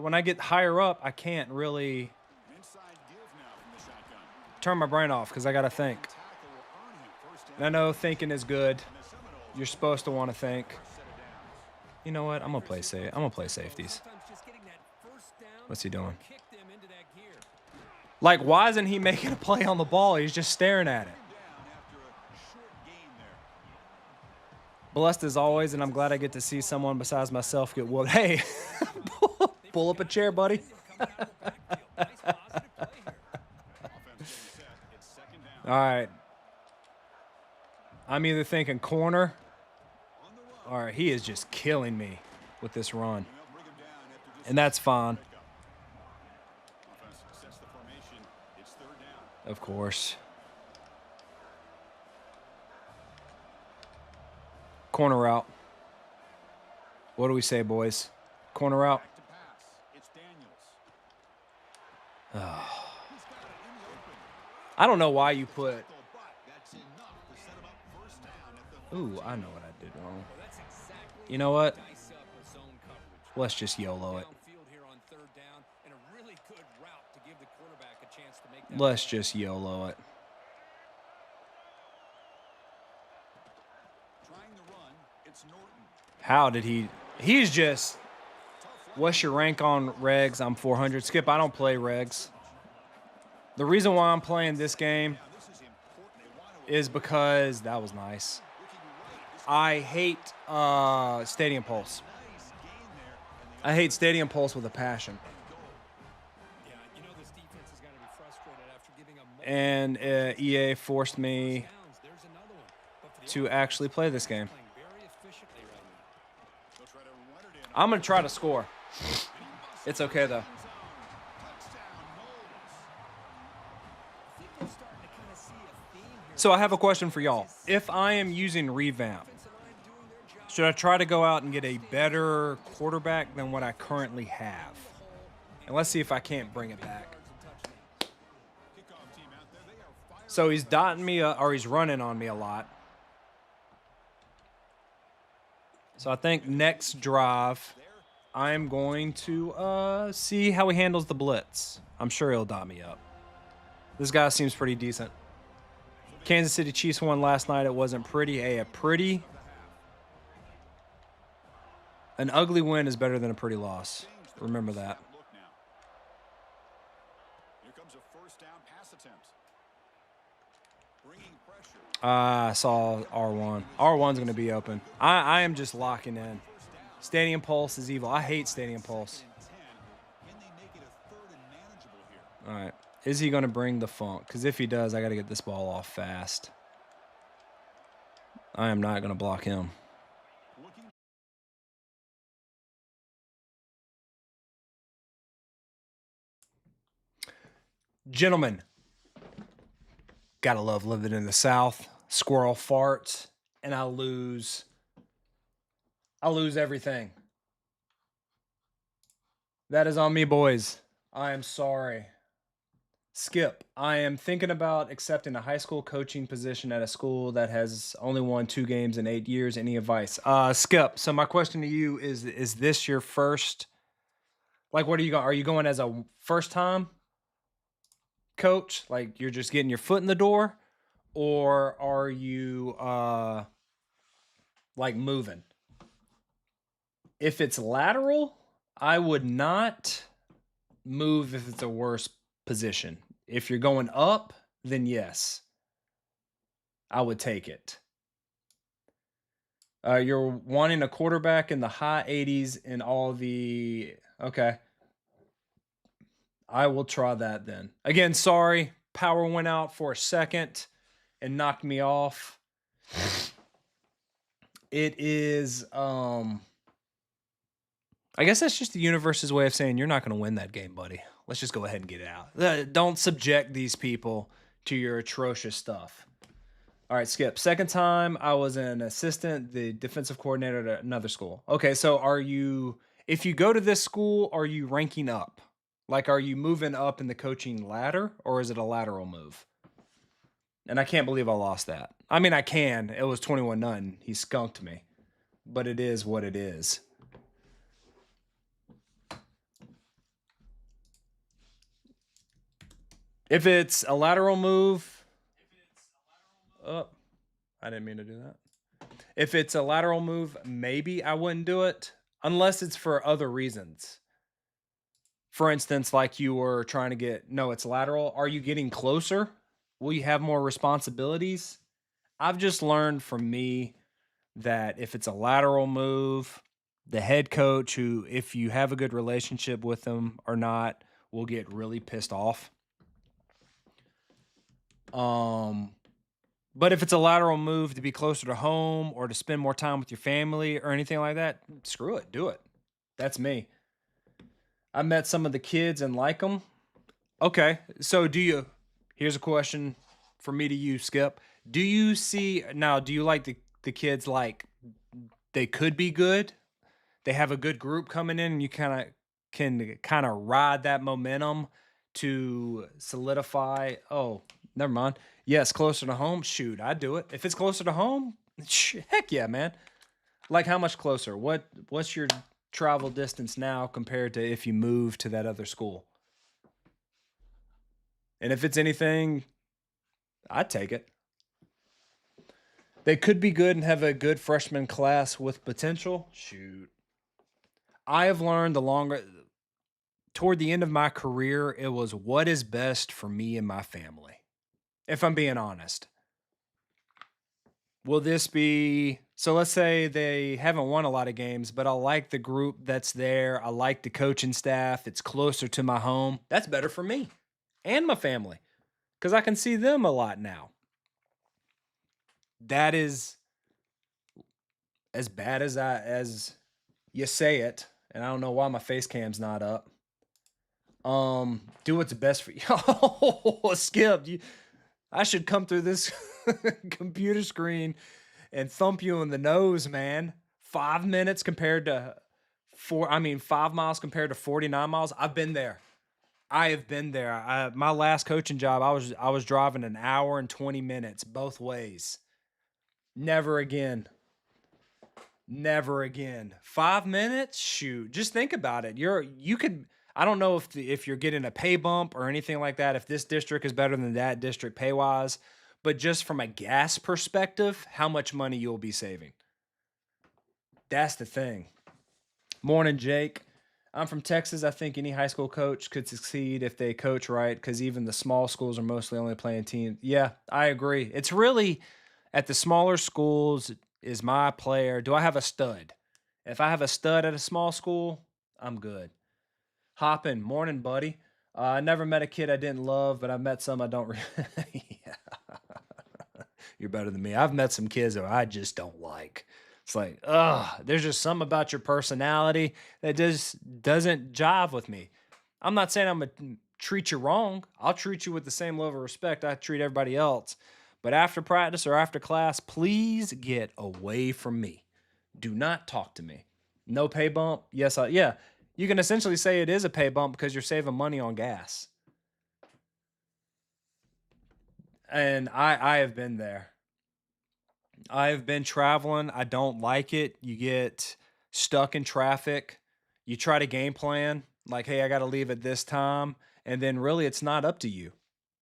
Speaker 1: when I get higher up, I can't really turn my brain off because I got to think. And I know thinking is good. You're supposed to want to think. You know what? I'm going to play safe. I'm going to play safeties. What's he doing? Like, why isn't he making a play on the ball? He's just staring at it. Blessed as always, and I'm glad I get to see someone besides myself get whooped. Hey, pull up a chair, buddy. All right. I'm either thinking corner. All right, he is just killing me with this run. And that's fine. Of course. Corner route. What do we say, boys? Corner route. Oh. I don't know why you put... Ooh, I know what I did wrong. You know what? Let's just YOLO it. Let's just YOLO it. How did he... He's just... What's your rank on regs? I'm 400. Skip, I don't play regs. The reason why I'm playing this game is because... That was nice. I hate Stadium Pulse. I hate Stadium Pulse with a passion. And EA forced me to actually play this game. I'm going to try to score. It's okay, though. So I have a question for y'all. If I am using Revamp Should I try to go out and get a better quarterback than what I currently have? And let's see if I can't bring it back. So he's dotting me or he's running on me a lot. So I think next drive, I'm going to see how he handles the blitz. I'm sure he'll dot me up. This guy seems pretty decent. Kansas City Chiefs won last night. It wasn't pretty. An ugly win is better than a pretty loss. Remember that. I saw R1. R1's going to be open. I am just locking in. Stadium Pulse is evil. I hate Stadium Pulse. All right. Is he going to bring the funk? Because if he does, I got to get this ball off fast. I am not going to block him. Gentlemen, gotta love living in the South. Squirrel farts, and I lose everything. That is on me, boys. I am sorry. Skip, I am thinking about accepting a high school coaching position at a school that has only won 2 games in 8 years. Any advice? Skip, so my question to you is this your first, like, what are you going? Are you going as a first time coach? Like, you're just getting your foot in the door? Or are you, like, moving? If it's lateral, I would not move if it's a worse position. If you're going up, then yes, I would take it. You're wanting a quarterback in the high 80s and all the... Okay. I will try that then. Again, sorry. Power went out for a second and knocked me off. It is... I guess that's just the universe's way of saying you're not going to win that game, buddy. Let's just go ahead and get it out. Don't subject these people to your atrocious stuff. All right, Skip. Second time, I was an assistant, the defensive coordinator at another school. Okay, so are you, if you go to this school, are you ranking up? Like, are you moving up in the coaching ladder, or is it a lateral move? And I can't believe I lost that. I mean, I can. It was 21-0. He skunked me. But it is what it is. If it's a lateral move, I didn't mean to do that. If it's a lateral move, maybe I wouldn't do it unless it's for other reasons. For instance, like you were trying to get, no, it's lateral. Are you getting closer? Will you have more responsibilities? I've just learned from me that if it's a lateral move, the head coach, who, if you have a good relationship with them or not, will get really pissed off. But if it's a lateral move to be closer to home or to spend more time with your family or anything like that, screw it, do it. That's me. I met some of the kids and like them. Okay, so here's a question for me to you, Skip. Do you like the kids like they could be good? They have a good group coming in and you can kind of ride that momentum to solidify. Oh, never mind. Yes, closer to home. Shoot, I'd do it. If it's closer to home, heck yeah, man. Like, how much closer? What's your travel distance now compared to if you move to that other school? And if it's anything, I'd take it. They could be good and have a good freshman class with potential. Shoot. I have learned toward the end of my career, it was what is best for me and my family. If I'm being honest. Will this be, so let's say they haven't won a lot of games, but I like the group that's there. I like the coaching staff. It's closer to my home. That's better for me and my family because I can see them a lot now. That is as bad as you say it, and I don't know why my face cam's not up. Do what's best for you. Oh, Skip, I should come through this computer screen and thump you in the nose, man. 5 minutes compared to 5 miles compared to 49 miles. I've been there. I have been there. My last coaching job, I was driving an hour and 20 minutes both ways. Never again. Never again. 5 minutes? Shoot. Just think about it. You could I don't know if you're getting a pay bump or anything like that, if this district is better than that district pay wise, but just from a gas perspective, how much money you'll be saving. That's the thing. Morning, Jake. I'm from Texas. I think any high school coach could succeed if they coach right because even the small schools are mostly only playing teams. Yeah, I agree. It's really at the smaller schools, is my player. Do I have a stud? If I have a stud at a small school, I'm good. Hoppin', morning, buddy. I never met a kid I didn't love, but I've met some I don't. Yeah, you're better than me. I've met some kids that I just don't like. It's like, there's just something about your personality that just doesn't jive with me. I'm not saying I'm gonna treat you wrong. I'll treat you with the same level of respect I treat everybody else. But after practice or after class, please get away from me. Do not talk to me. No pay bump. Yes, yeah. You can essentially say it is a pay bump because you're saving money on gas. And I have been there. I have been traveling. I don't like it. You get stuck in traffic. You try to game plan, like, hey, I got to leave at this time. And then really, it's not up to you.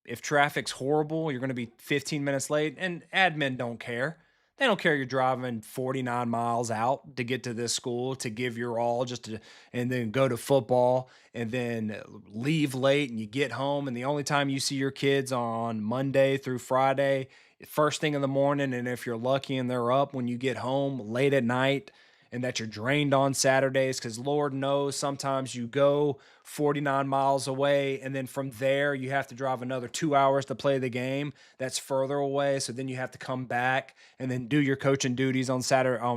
Speaker 1: If traffic's horrible, you're going to be 15 minutes late, and admin don't care. They don't care you're driving 49 miles out to get to this school to give your all just to, and then go to football and then leave late and you get home. And the only time you see your kids on Monday through Friday first thing in the morning, and if you're lucky and they're up when you get home late at night, and that you're drained on Saturdays because Lord knows sometimes you go 49 miles away and then from there you have to drive another 2 hours to play the game that's further away. So then you have to come back and then do your coaching duties on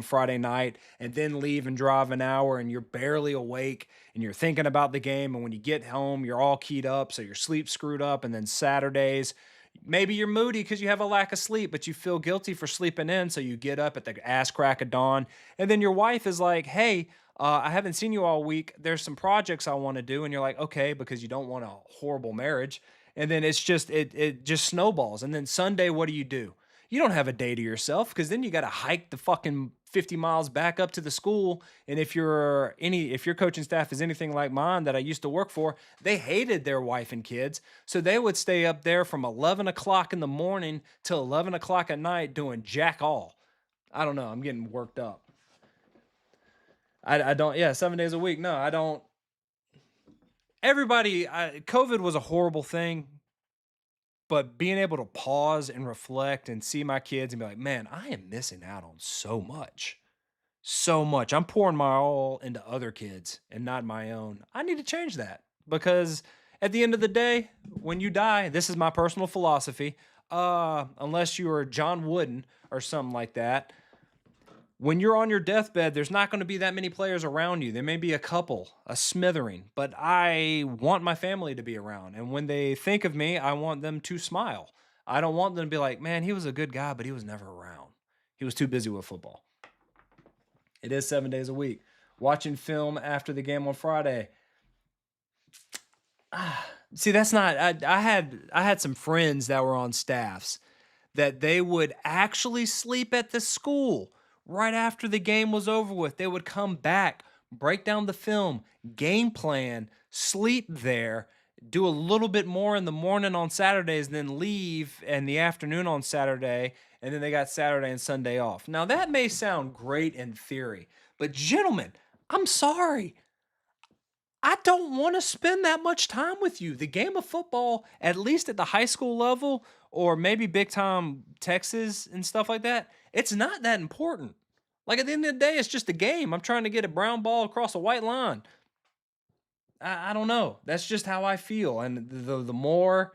Speaker 1: Friday night, and then leave and drive an hour, and you're barely awake and you're thinking about the game. And when you get home, you're all keyed up. So your sleep screwed up. And then Saturdays, maybe you're moody because you have a lack of sleep, but you feel guilty for sleeping in. So you get up at the ass crack of dawn. And then your wife is like, hey, I haven't seen you all week. There's some projects I want to do. And you're like, okay, because you don't want a horrible marriage. And then it just snowballs. And then Sunday, what do? You don't have a day to yourself because then you got to hike the fucking 50 miles back up to the school. And if your coaching staff is anything like mine that I used to work for, they hated their wife and kids. So they would stay up there from 11 o'clock in the morning till 11 o'clock at night doing jack all. I don't know. I'm getting worked up. I don't, yeah, 7 days a week. No, I don't. COVID was a horrible thing, but being able to pause and reflect and see my kids and be like, man, I am missing out on so much. So much. I'm pouring my all into other kids and not my own. I need to change that because at the end of the day, when you die, this is my personal philosophy. Unless you are John Wooden or something like that, when you're on your deathbed, there's not going to be that many players around you. There may be a couple, a smithering, but I want my family to be around. And when they think of me, I want them to smile. I don't want them to be like, man, he was a good guy, but he was never around. He was too busy with football. It is 7 days a week. Watching film after the game on Friday. See, that's not. I had some friends that were on staffs that they would actually sleep at the school right after the game was over with. They would come back, break down the film, game plan, sleep there, do a little bit more in the morning on Saturdays, and then leave in the afternoon on Saturday, and then they got Saturday and Sunday off. Now, that may sound great in theory, but gentlemen, I'm sorry. I don't want to spend that much time with you. The game of football, at least at the high school level, or maybe big time Texas and stuff like that, it's not that important. Like at the end of the day, it's just a game. I'm trying to get a brown ball across a white line. I don't know. That's just how I feel. And the more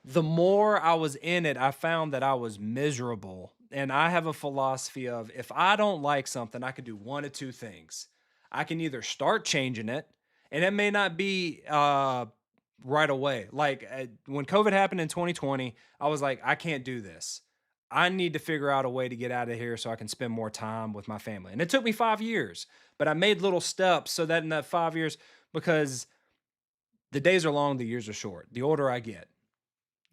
Speaker 1: I was in it, I found that I was miserable. And I have a philosophy of if I don't like something, I can do one of two things. I can either start changing it, and it may not be right away. Like when COVID happened in 2020, I was like, I can't do this. I need to figure out a way to get out of here so I can spend more time with my family. And it took me 5 years, but I made little steps so that in that 5 years, because the days are long, the years are short. The older I get,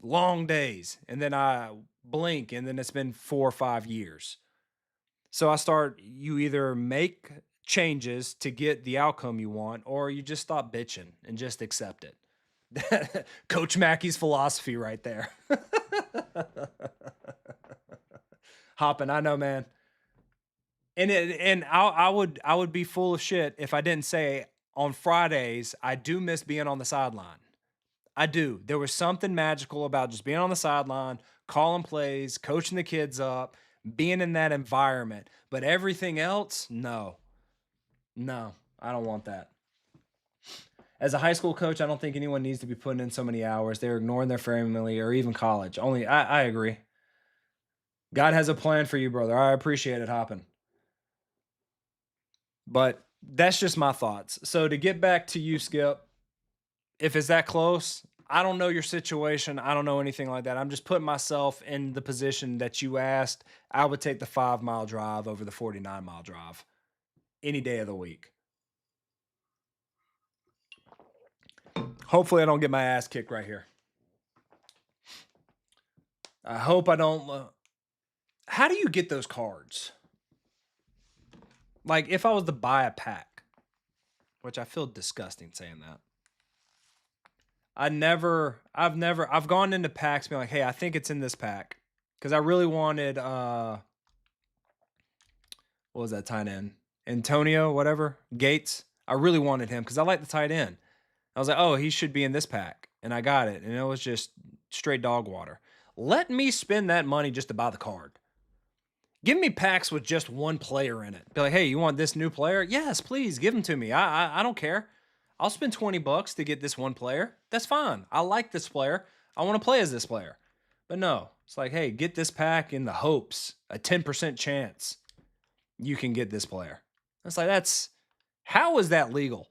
Speaker 1: long days, and then I blink, and then it's been 4 or 5 years. So you either make changes to get the outcome you want, or you just stop bitching and just accept it. Coach Mackey's philosophy right there. Hopping, I know, man. And I would be full of shit if I didn't say on Fridays I do miss being on the sideline. I do. There was something magical about just being on the sideline, calling plays, coaching the kids up, being in that environment. But everything else, no. No, I don't want that. As a high school coach, I don't think anyone needs to be putting in so many hours. They're ignoring their family or even college. Only I agree. God has a plan for you, brother. I appreciate it, Hopping. But that's just my thoughts. So to get back to you, Skip, if it's that close, I don't know your situation. I don't know anything like that. I'm just putting myself in the position that you asked. I would take the 5 mile drive over the 49-mile drive any day of the week. Hopefully, I don't get my ass kicked right here. I hope I don't. How do you get those cards? Like, if I was to buy a pack, which I feel disgusting saying that. I've gone into packs being like, hey, I think it's in this pack. Because I really wanted, what was that tight end? Antonio, whatever, Gates. I really wanted him because I like the tight end. I was like, oh, he should be in this pack. And I got it. And it was just straight dog water. Let me spend that money just to buy the card. Give me packs with just one player in it. Be like, hey, you want this new player? Yes, please give him to me. I don't care. I'll spend $20 to get this one player. That's fine. I like this player. I want to play as this player. But no, it's like, hey, get this pack in the hopes, a 10% chance you can get this player. It's like, how is that legal?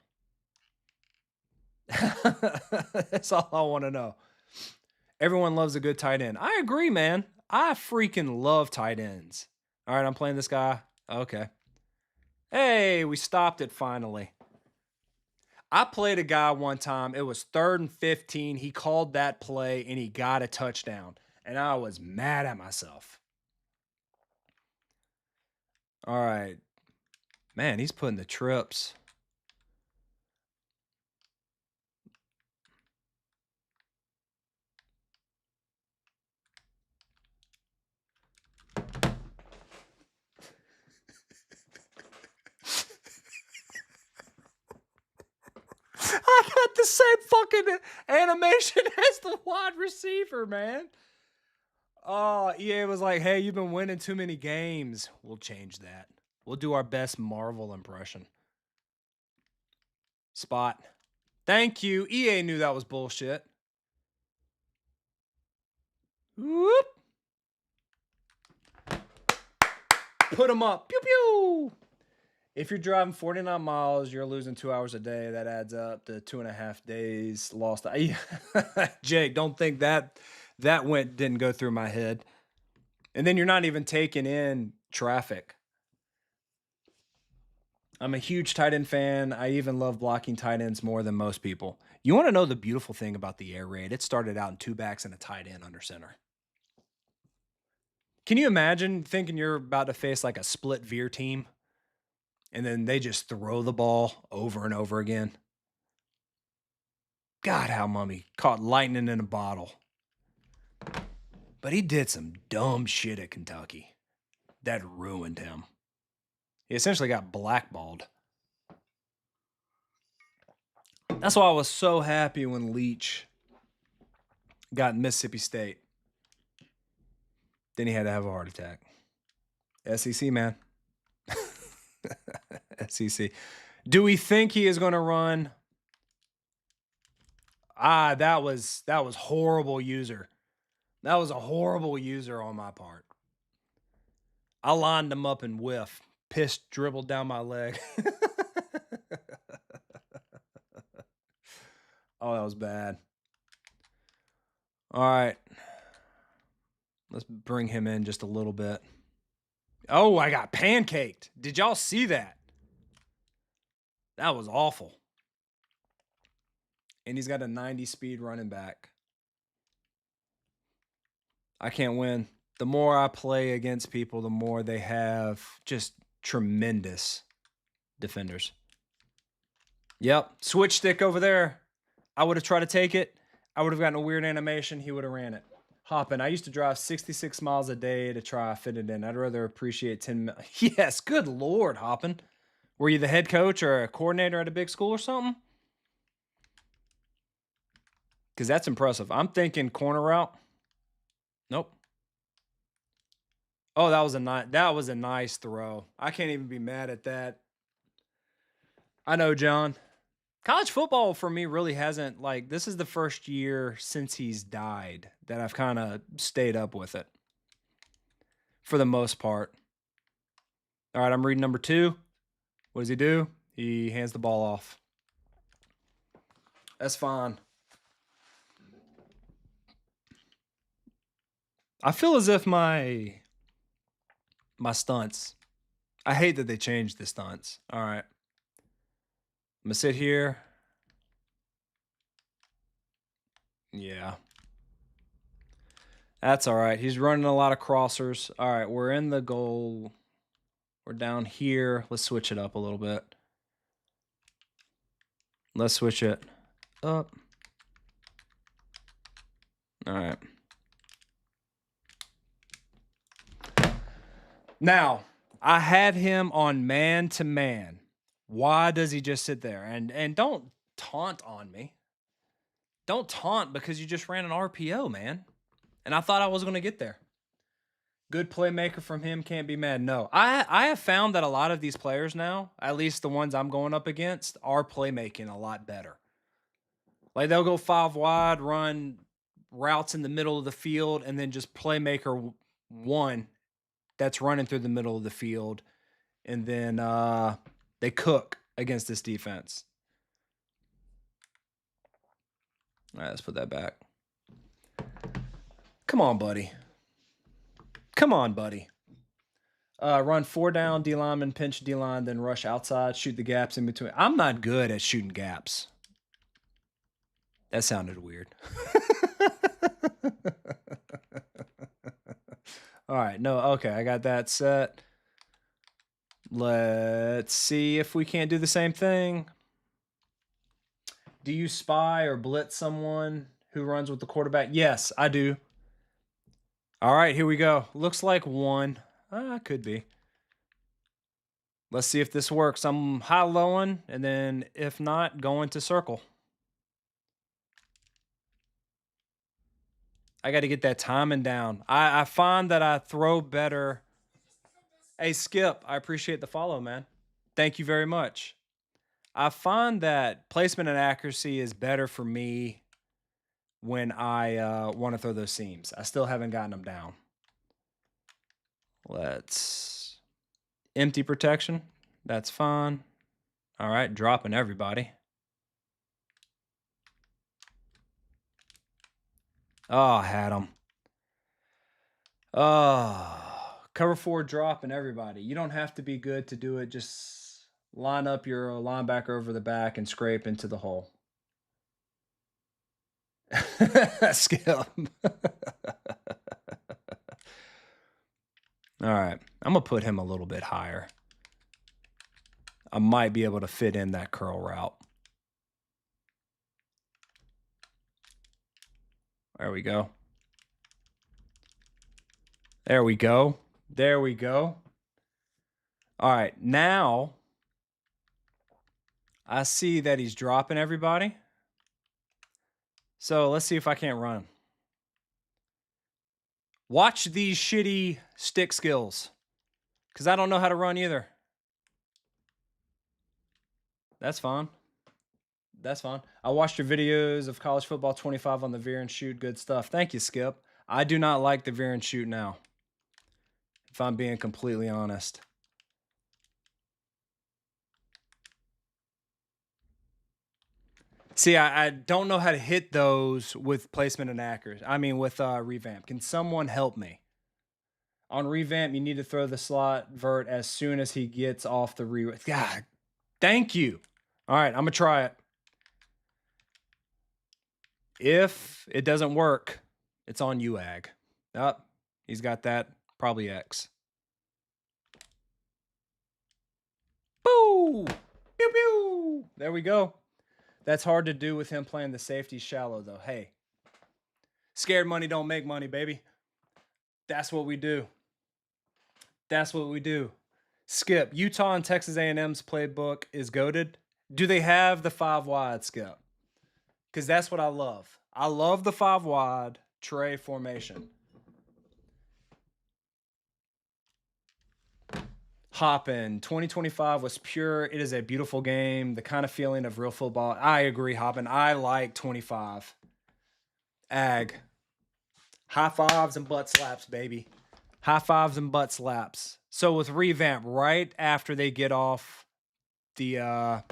Speaker 1: That's all I want to know. Everyone loves a good tight end. I agree, man. I freaking love tight ends. All right, I'm playing this guy. Okay. Hey, we stopped it finally. I played a guy one time. It was 3rd and 15. He called that play and he got a touchdown. And I was mad at myself. All right. Man, he's putting the trips. I got the same fucking animation as the wide receiver, man. Oh, EA was like, hey, you've been winning too many games. We'll change that. We'll do our best Marvel impression. Spot. Thank you. EA knew that was bullshit. Whoop. Put them up. Pew pew. If you're driving 49 miles, you're losing 2 hours a day. That adds up to 2.5 days lost. Jake, don't think that didn't go through my head. And then you're not even taking in traffic. I'm a huge tight end fan. I even love blocking tight ends more than most people. You want to know the beautiful thing about the air raid? It started out in 2 backs and a tight end under center. Can you imagine thinking you're about to face like a split veer team and then they just throw the ball over and over again? God, how Mummy caught lightning in a bottle. But he did some dumb shit at Kentucky that ruined him. He essentially got blackballed. That's why I was so happy when Leach got Mississippi State. Then he had to have a heart attack. SEC, man. SEC. Do we think he is going to run? That was horrible user. That was a horrible user on my part. I lined him up and whiff. Piss dribbled down my leg. Oh, that was bad. All right. Let's bring him in just a little bit. Oh, I got pancaked. Did y'all see that? That was awful. And he's got a 90 speed running back. I can't win. The more I play against people, the more they have just tremendous defenders. Yep. Switch stick over there. I would have tried to take it. I would have gotten a weird animation. He would have ran it. Hopping. I used to drive 66 miles a day to try to fit it in. I'd rather appreciate 10 Yes, good Lord, Hopping. Were you the head coach or a coordinator at a big school or something? Because that's impressive. I'm thinking corner route. Nope. Oh, that was a nice throw. I can't even be mad at that. I know, John. College football for me really hasn't, like, this is the first year since he's died that I've kind of stayed up with it for the most part. All right, I'm reading number 2. What does he do? He hands the ball off. That's fine. I feel as if my stunts, I hate that they changed the stunts. All right. I'm going to sit here. Yeah. That's all right. He's running a lot of crossers. All right, we're in the goal. We're down here. Let's switch it up a little bit. Let's switch it up. All right. Now, I had him on man to man. Why does he just sit there? And don't taunt on me. Don't taunt because you just ran an RPO, man. And I thought I was going to get there. Good playmaker from him, can't be mad. No, I have found that a lot of these players now, at least the ones I'm going up against, are playmaking a lot better. Like they'll go 5 wide, run routes in the middle of the field, and then just playmaker 1 that's running through the middle of the field. And then they cook against this defense. All right, let's put that back. Come on, buddy. Come on, buddy. Run 4 down, D lineman, pinch D line, then rush outside, shoot the gaps in between. I'm not good at shooting gaps. That sounded weird. All right, no, okay, I got that set. Let's see if we can't do the same thing. Do you spy or blitz someone who runs with the quarterback? Yes, I do. All right, here we go. Looks like 1. Could be. Let's see if this works. I'm high-lowing, and then if not, going to circle. I got to get that timing down. I find that I throw better. Hey, Skip, I appreciate the follow, man. Thank you very much. I find that placement and accuracy is better for me when I want to throw those seams. I still haven't gotten them down. Let's empty protection. That's fine. All right, dropping everybody. Oh, I had him. Oh, cover 4 dropping everybody. You don't have to be good to do it. Just line up your linebacker over the back and scrape into the hole. Skip. All right, I'm going to put him a little bit higher. I might be able to fit in that curl route. There we go. There we go. There we go. All right, now I see that he's dropping everybody. So let's see if I can't run. Watch these shitty stick skills, because I don't know how to run either. That's fine. That's fine. I watched your videos of college football 25 on the veer and shoot. Good stuff. Thank you, Skip. I do not like the veer and shoot now, if I'm being completely honest. See, I don't know how to hit those with placement and accuracy. I mean, with revamp. Can someone help me? On revamp, you need to throw the slot vert as soon as he gets off the God, thank you. All right, I'm gonna try it. If it doesn't work, it's on you, Ag. Up, he's got that. Probably X. Boo! Pew pew! There we go. That's hard to do with him playing the safety shallow, though. Hey, scared money don't make money, baby. That's what we do. That's what we do. Skip, Utah and Texas A&M's playbook is goated. Do they have the 5 wide, Skip? Because that's what I love. I love the 5 wide tray formation. Hoppin, 2025 was pure. It is a beautiful game. The kind of feeling of real football. I agree, Hoppin. I like 25. Ag. High fives and butt slaps, baby. High fives and butt slaps. So with revamp, right after they get off the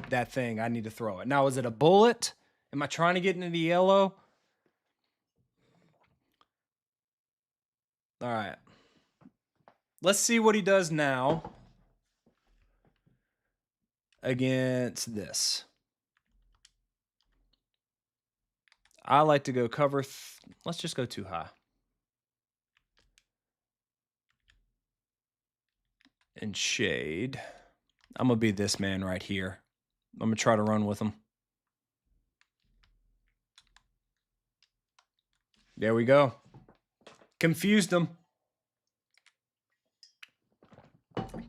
Speaker 1: that thing, I need to throw it. Now, is it a bullet? Am I trying to get into the yellow? All right. Let's see what he does now against this. I like to go cover. Let's just go too high. And shade. I'm going to be this man right here. I'm going to try to run with him. There we go. Confused them.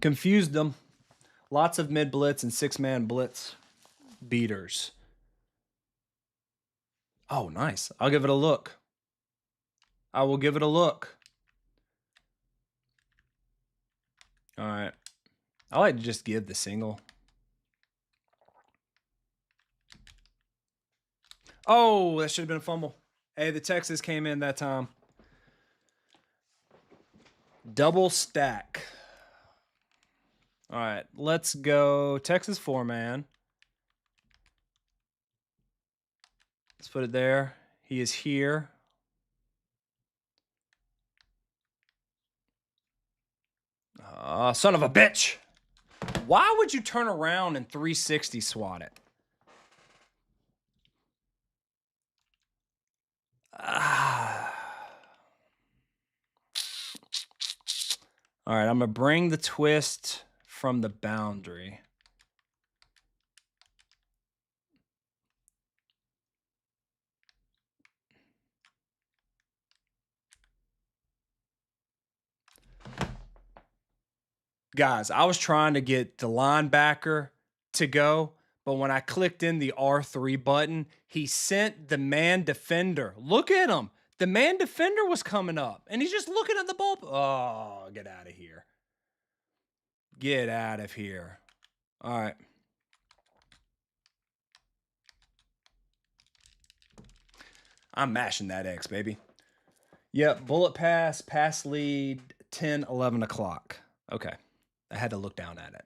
Speaker 1: Confused them. Lots of mid blitz and 6-man blitz beaters. Oh, nice. I'll give it a look. I will give it a look. All right. I like to just give the single. Oh, that should have been a fumble. Hey, the Texas came in that time. Double stack. All right, let's go Texas 4-man. Let's put it there. He is here. Son of a bitch. Why would you turn around and 360 swat it? All right, I'm going to bring the twist from the boundary. Guys, I was trying to get the linebacker to go, but when I clicked in the R3 button, he sent the man defender. Look at him. The man defender was coming up, and he's just looking at the ball. Oh, get out of here. Get out of here. All right. I'm mashing that X, baby. Yep, bullet pass lead, 10, 11 o'clock. Okay. I had to look down at it.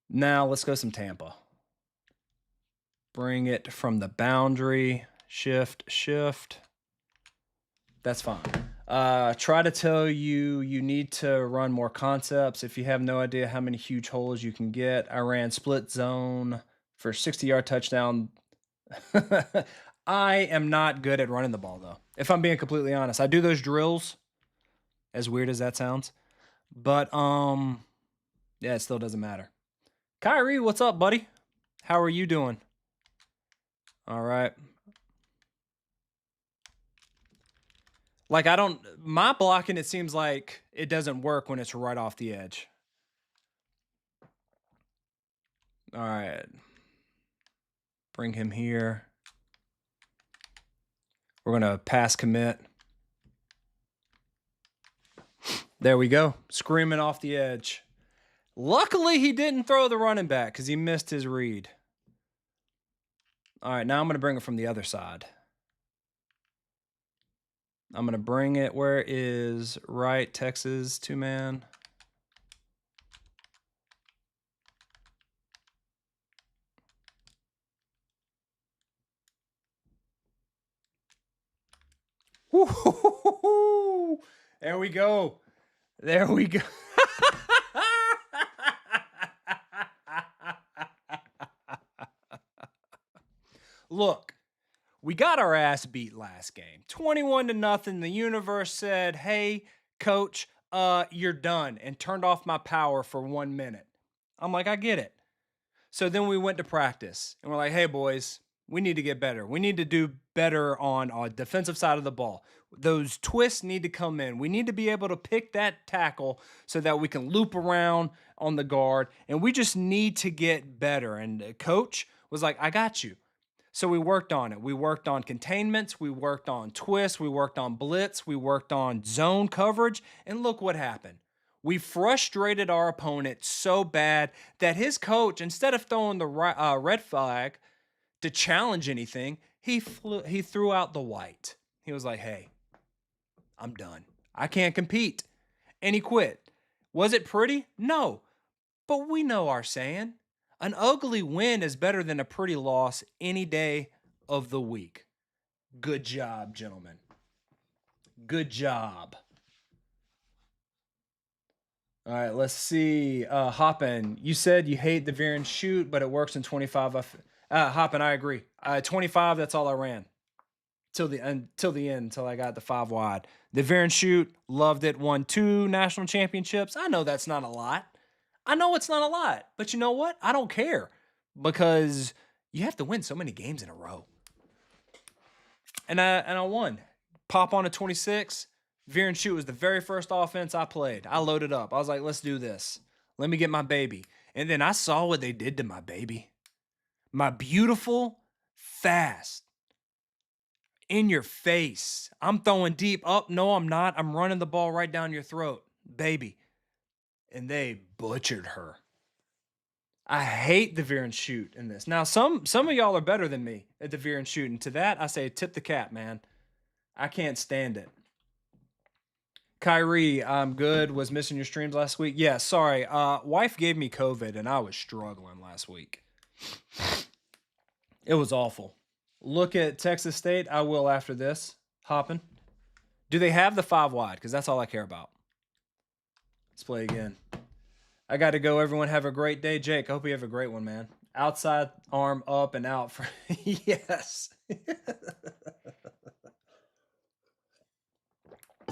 Speaker 1: Now let's go some Tampa. Bring it from the boundary. Shift. That's fine. Try to tell you need to run more concepts. If you have no idea how many huge holes you can get, I ran split zone for 60-yard touchdown. I am not good at running the ball, though. If I'm being completely honest, I do those drills, as weird as that sounds. But, yeah, it still doesn't matter. Kyrie, what's up, buddy? How are you doing? All right. Like, my blocking, it seems like it doesn't work when it's right off the edge. All right. Bring him here. We're going to pass commit. There we go. Screaming off the edge. Luckily, he didn't throw the running back because he missed his read. All right, now I'm going to bring it from the other side. I'm going to bring it where it is right, Texas 2-man. Woo-hoo-hoo-hoo. There we go. There we go. Look, we got our ass beat last game. 21-0. The universe said, "Hey, coach, you're done," and turned off my power for 1 minute. I'm like, I get it. So then we went to practice and we're like, "Hey, boys, we need to get better. We need to do better on our defensive side of the ball. Those twists need to come in. We need to be able to pick that tackle so that we can loop around on the guard. And we just need to get better." And the coach was like, "I got you." So we worked on it. We worked on containments. We worked on twists. We worked on blitz. We worked on zone coverage. And look what happened. We frustrated our opponent so bad that his coach, instead of throwing the red flag to challenge anything, he threw out the white. He was like, "Hey, I'm done. I can't compete." And he quit. Was it pretty? No. But we know our saying. An ugly win is better than a pretty loss any day of the week. Good job, gentlemen. Good job. All right, let's see. Hoppin, you said you hate the veer and shoot, but it works in 25. Hoppin, I agree. 25, that's all I ran till the end, until I got the 5 wide. The veer and shoot, loved it. Won 2 national championships. I know that's not a lot. I know it's not a lot, but you know what? I don't care because you have to win so many games in a row. And I won. Pop on a 26. Veer and shoot was the very first offense I played. I loaded up. I was like, let's do this. Let me get my baby. And then I saw what they did to my baby. My beautiful, fast, in your face. I'm throwing deep up. No, I'm not. I'm running the ball right down your throat, baby. And they butchered her. I hate the veer and shoot in this. Now, some of y'all are better than me at the veer and shoot. And to that, I say tip the cap, man. I can't stand it. Kyrie, I'm good. Was missing your streams last week. Yeah, sorry. Wife gave me COVID and I was struggling last week. It was awful. Look at Texas State. I will after this. Hopping. Do they have the 5 wide? Because that's all I care about. Let's play again. I got to go. Everyone have a great day. Jake, I hope you have a great one, man. Outside arm up and out. For yes.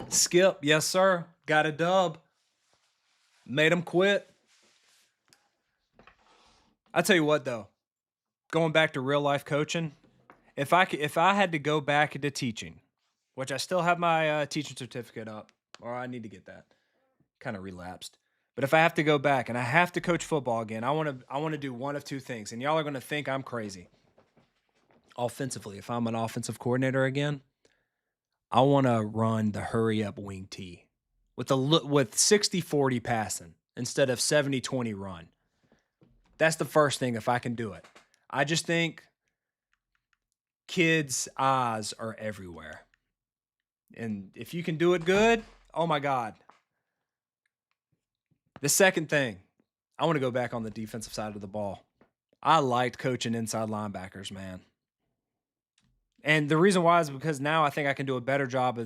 Speaker 1: Skip, yes, sir. Got a dub. Made him quit. I tell you what, though. Going back to real life coaching, if I had to go back into teaching, which I still have my teaching certificate up, or I need to get that. Kind of relapsed. But if I have to go back and I have to coach football again, I want to do one of 2 things, and y'all are going to think I'm crazy. Offensively, if I'm an offensive coordinator again, I want to run the hurry up wing T with 60-40 passing instead of 70-20 run. That's the first thing if I can do it. I just think kids' eyes are everywhere. And if you can do it good, oh my God. The second thing, I want to go back on the defensive side of the ball. I liked coaching inside linebackers, man. And the reason why is because now I think I can do a better job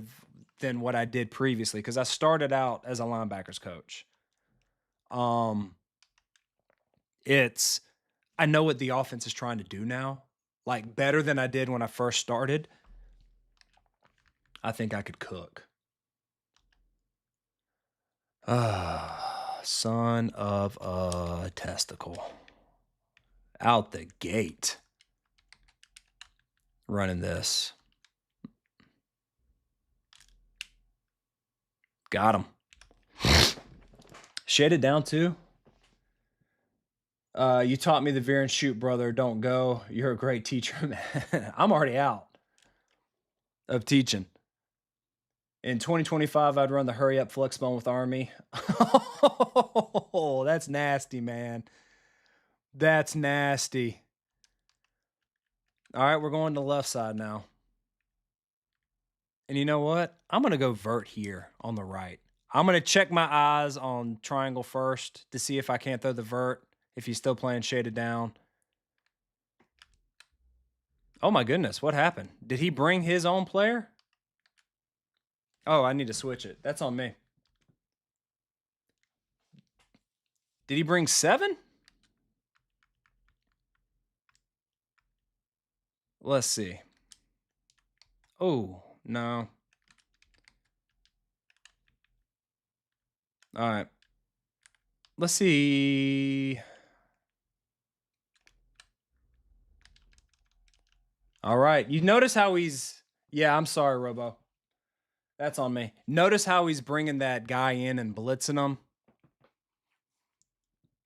Speaker 1: than what I did previously because I started out as a linebackers coach. I know what the offense is trying to do now, like better than I did when I first started. I think I could cook. Son of a testicle. Out the gate. Running this. Got him. Shaded down too. You taught me the veer and shoot, brother. Don't go. You're a great teacher, man. I'm already out of teaching. In 2025, I'd run the hurry up flex bone with Army. Oh, that's nasty, man. That's nasty. All right, we're going to the left side now. And you know what? I'm going to go vert here on the right. I'm going to check my eyes on triangle first to see if I can't throw the vert, if he's still playing shaded down. Oh my goodness, what happened? Did he bring his own player? Oh, I need to switch it. That's on me. Did he bring 7? Let's see. Oh, no. All right. Let's see. All right. You notice how he's... Yeah, I'm sorry, Robo. That's on me. Notice how he's bringing that guy in and blitzing him.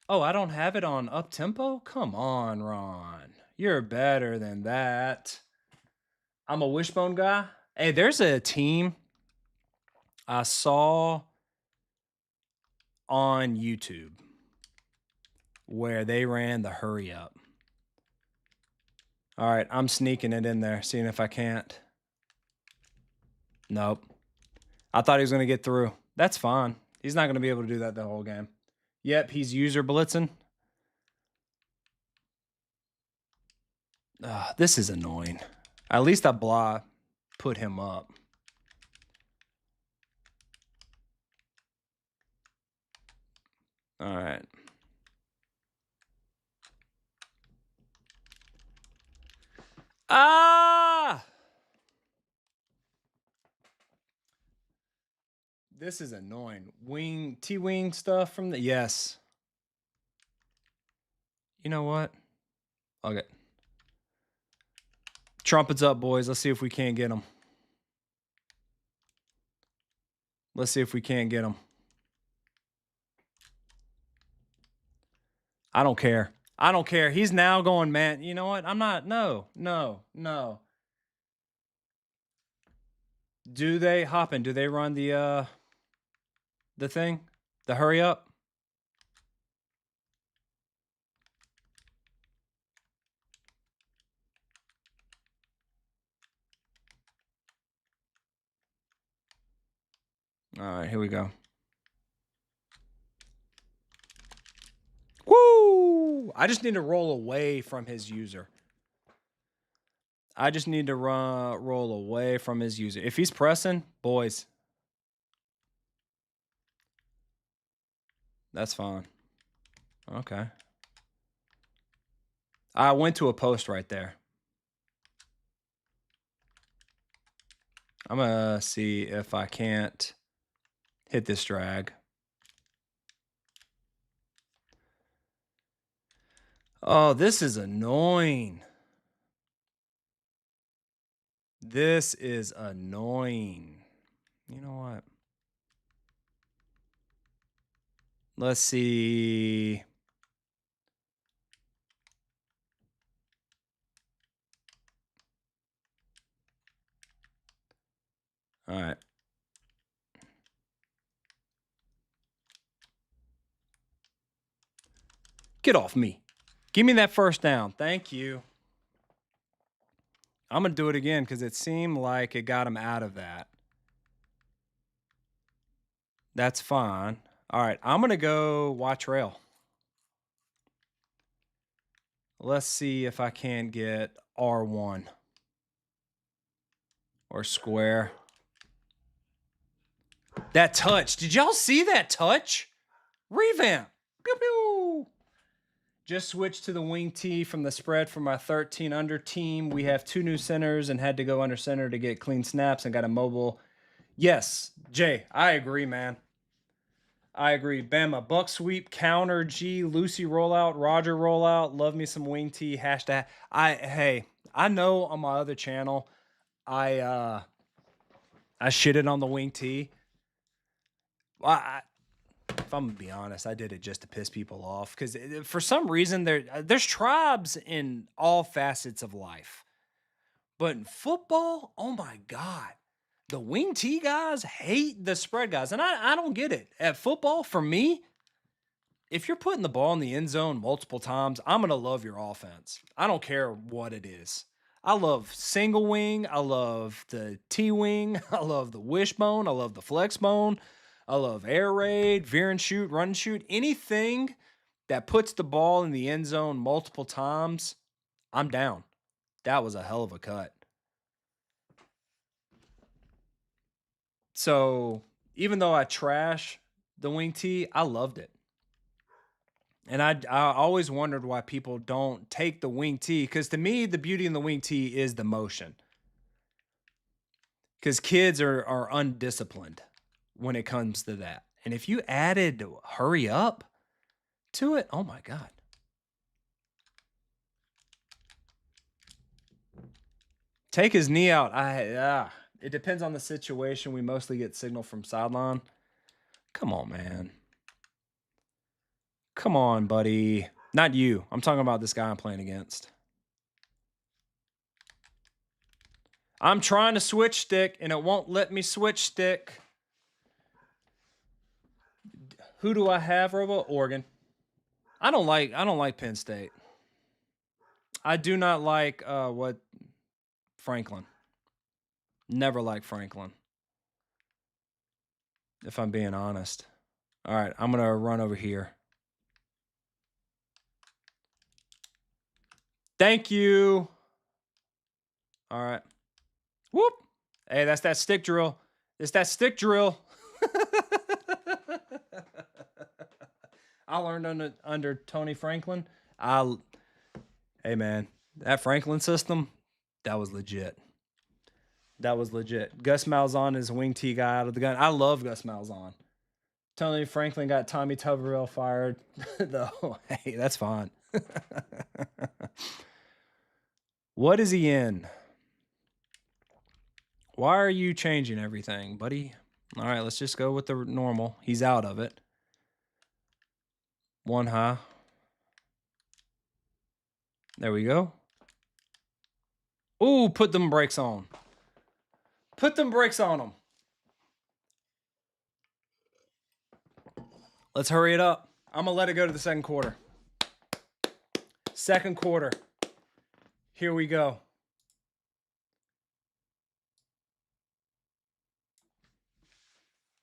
Speaker 1: Oh, I don't have it on up tempo? Come on, Ron. You're better than that. I'm a wishbone guy. Hey, there's a team I saw on YouTube where they ran the hurry up. All right, I'm sneaking it in there, seeing if I can't. Nope. I thought he was going to get through. That's fine. He's not going to be able to do that the whole game. Yep, he's user blitzing. This is annoying. At least I put him up. All right. Ah! This is annoying. T-wing stuff from the... Yes. You know what? Okay. Trumpets up, boys. Let's see if we can't get them. Let's see if we can't get them. I don't care. I don't care. He's now going, man. You know what? I'm not. No. Do they Hoppin? Do they run the thing? The hurry up? All right, here we go. Woo! I just need to roll away from his user. I just need to roll away from his user. If he's pressing, boys, that's fine. Okay. I went to a post right there. I'm going to see if I can't hit this drag. Oh, this is annoying. This is annoying. You know what? Let's see. All right. Get off me. Give me that first down. Thank you. I'm going to do it again because it seemed like it got him out of that. That's fine. All right. I'm going to go watch rail. Let's see if I can get R1 or square. That touch. Did y'all see that touch? Revamp. Pew, pew. Just switched to the wing tee from the spread for my 13 under team. We have 2 new centers and had to go under center to get clean snaps and got a mobile. Yes, Jay, I agree, man. I agree. Bama, buck sweep, counter, G, Lucy rollout, Roger rollout. Love me some wing tee. Hashtag. Hey, I know on my other channel, I shitted on the wing tee. If I'm gonna be honest, I did it just to piss people off because for some reason there's tribes in all facets of life, but in football, oh my god, the wing tee guys hate the spread guys, and I don't get it. At football, for me, if you're putting the ball in the end zone multiple times, I'm gonna love your offense. I don't care what it is. I love single wing. I love the T wing. I love the wishbone. I love the flex bone. I love air raid, veer and shoot, run and shoot. Anything that puts the ball in the end zone multiple times, I'm down. That was a hell of a cut. So even though I trash the wing tee, I loved it. And I always wondered why people don't take the wing tee, because to me, the beauty in the wing tee is the motion. Because kids are undisciplined when it comes to that. And if you added hurry up to it, oh my God. Take his knee out. It depends on the situation. We mostly get signal from sideline. Come on, man. Come on, buddy. Not you. I'm talking about this guy I'm playing against. I'm trying to switch stick, and it won't let me switch stick. Who do I have, Robo? Oregon. I don't like Penn State. I do not like Franklin. Never liked Franklin, if I'm being honest. All right, I'm going to run over here. Thank you. All right. Whoop. Hey, that's that stick drill. It's that stick drill. I learned under Tony Franklin. Hey, man, that Franklin system, that was legit. That was legit. Gus Malzahn is wing tee guy out of the gun. I love Gus Malzahn. Tony Franklin got Tommy Tuberville fired. Though, hey, that's fine. What is he in? Why are you changing everything, buddy? All right, let's just go with the normal. He's out of it. One high. There we go. Ooh, put them brakes on. Put them brakes on them. Let's hurry it up. I'm going to let it go to the second quarter. Second quarter. Here we go.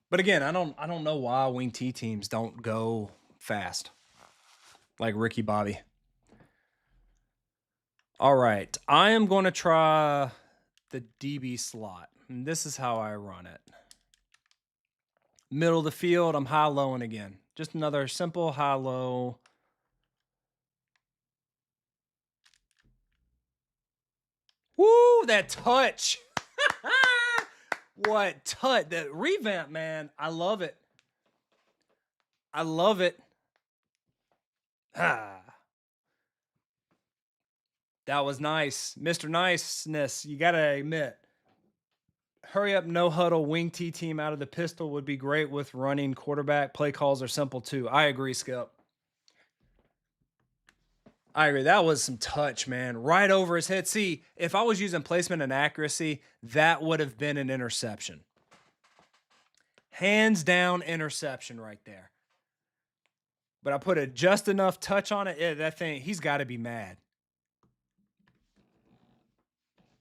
Speaker 1: But again, I don't know why wing T teams don't go fast like Ricky Bobby. All right, I am going to try the DB slot. And this is how I run it. Middle of the field, I'm high-lowing again. Just another simple high-low. Woo, that touch. What touch. That revamp, man. I love it. I love it. Ah. That was nice. Mr. Niceness, you got to admit. Hurry up, no huddle, wing T team out of the pistol would be great with running quarterback. Play calls are simple too. I agree, Skip. I agree. That was some touch, man. Right over his head. See, if I was using placement and accuracy, that would have been an interception. Hands down interception right there. But I put a just enough touch on it. Yeah, that thing, he's got to be mad.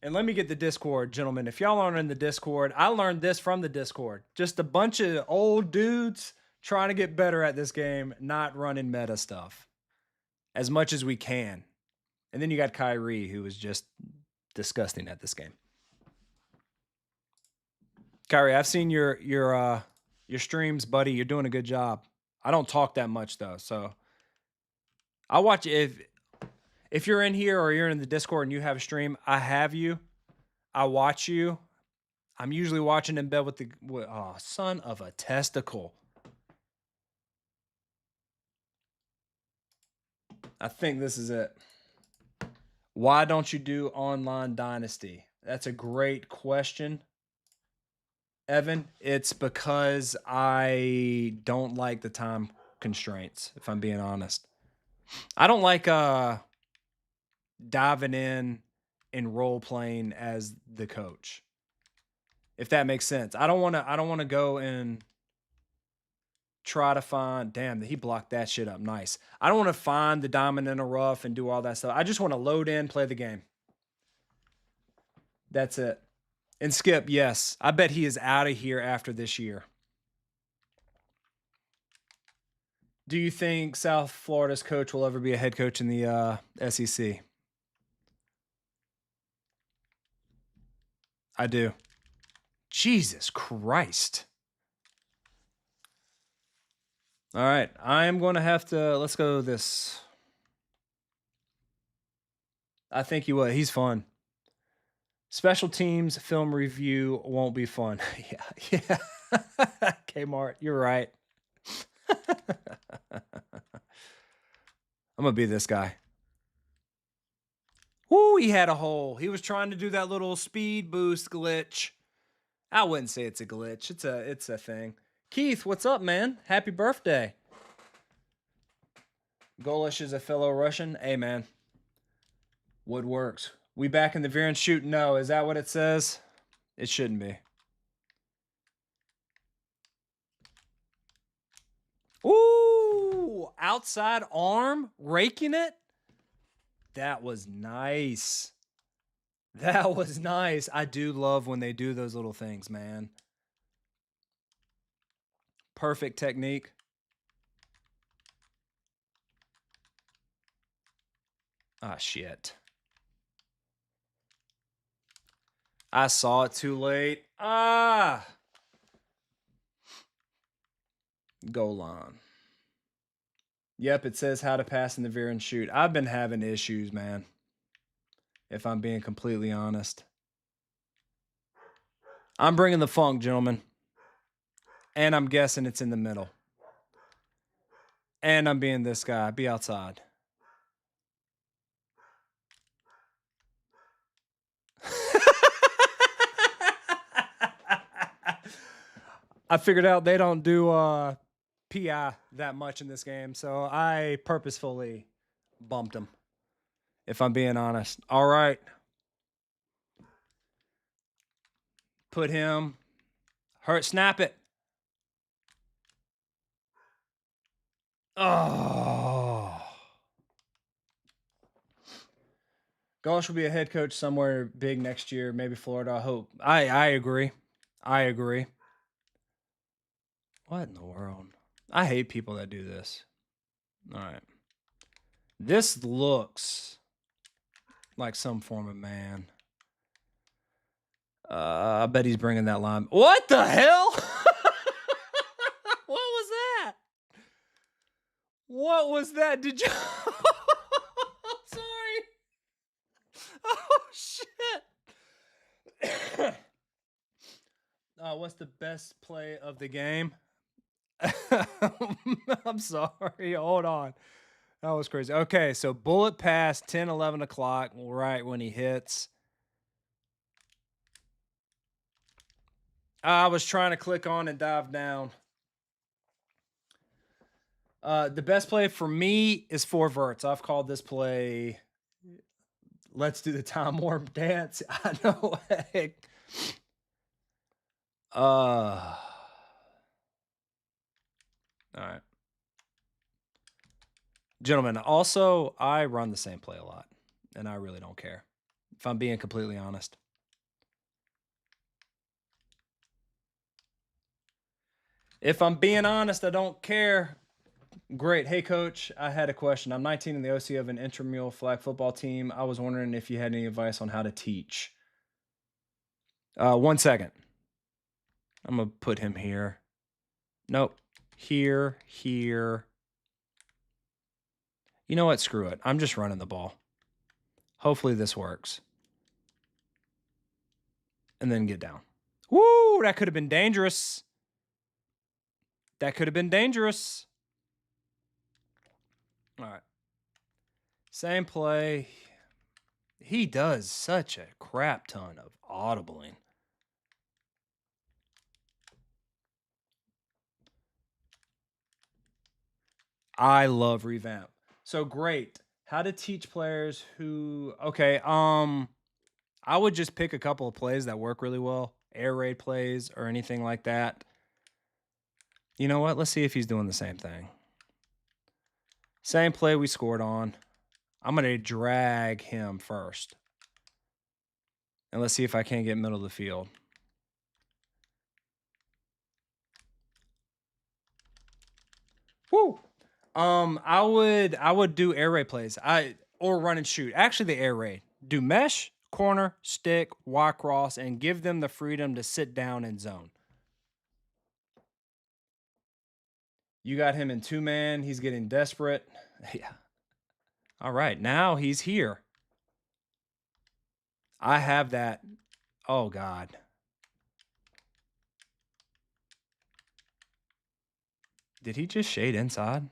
Speaker 1: And let me get the Discord, gentlemen. If y'all aren't in the Discord, I learned this from the Discord. Just a bunch of old dudes trying to get better at this game, not running meta stuff as much as we can. And then you got Kyrie, who was just disgusting at this game. Kyrie, I've seen your streams, buddy. You're doing a good job. I don't talk that much though, so I watch if you're in here or you're in the Discord and you have a stream, I have you. I watch you. I'm usually watching in bed with the son of a testicle. I think this is it. Why don't you do online dynasty? That's a great question, Evan. It's because I don't like the time constraints, if I'm being honest. I don't like diving in and role playing as the coach. If that makes sense. I don't want to go and try to find, damn, he blocked that shit up nice. I don't want to find the diamond in the rough and do all that stuff. I just want to load in, play the game. That's it. And Skip, yes, I bet he is out of here after this year. Do you think South Florida's coach will ever be a head coach in the SEC? I do. Jesus Christ. All right. I'm going to have to, let's go this. I think he's fun. Special teams film review won't be fun. Yeah. Kmart, you're right. I'm going to be this guy. Woo, he had a hole. He was trying to do that little speed boost glitch. I wouldn't say it's a glitch. It's a thing. Keith, what's up, man? Happy birthday. Golish is a fellow Russian. Hey, man. Wood works. We back in the veer and shoot? No. Is that what it says? It shouldn't be. Ooh, outside arm, raking it. That was nice. That was nice. I do love when they do those little things, man. Perfect technique. Ah, shit. I saw it too late. Ah. Goal line. Yep, it says how to pass in the veer and shoot. I've been having issues, man. If I'm being completely honest. I'm bringing the funk, gentlemen. And I'm guessing it's in the middle. And I'm being this guy. Be outside. I figured out they don't do PI that much in this game, so I purposefully bumped him, if I'm being honest. All right. Put him. Snap it. Oh. Golish will be a head coach somewhere big next year, maybe Florida. I hope. I agree. I agree. What in the world? I hate people that do this. All right. This looks like some form of man. I bet he's bringing that line. What the hell? What was that? What was that? Did you? Sorry. Oh, shit. What's the best play of the game? I'm sorry. Hold on. That was crazy. Okay, so bullet pass, 10, 11 o'clock, right when he hits. I was trying to click on and dive down. The best play for me is 4 verts. I've called this play, let's do the time warp dance. I know. Heck. All right. Gentlemen, also, I run the same play a lot, and I really don't care, if I'm being completely honest. If I'm being honest, I don't care. Great. Hey, Coach, I had a question. I'm 19 in the OC of an intramural flag football team. I was wondering if you had any advice on how to teach. 1 second. I'm going to put him here. Nope. Here. You know what? Screw it. I'm just running the ball. Hopefully this works. And then get down. Woo! That could have been dangerous. That could have been dangerous. All right. Same play. He does such a crap ton of audibling. I love revamp. So great. How to teach players who, okay, I would just pick a couple of plays that work really well, air raid plays or anything like that. You know what? Let's see if he's doing the same thing. Same play we scored on. I'm going to drag him first. And let's see if I can't get middle of the field. Woo! I would do air raid plays. Or run and shoot. Actually, the air raid. Do mesh Corner, stick, Y cross, and give them the freedom to sit down and zone. You got him in 2-man. He's getting desperate. Yeah. All right. Now he's here. I have that. Oh, God. Did he just shade inside?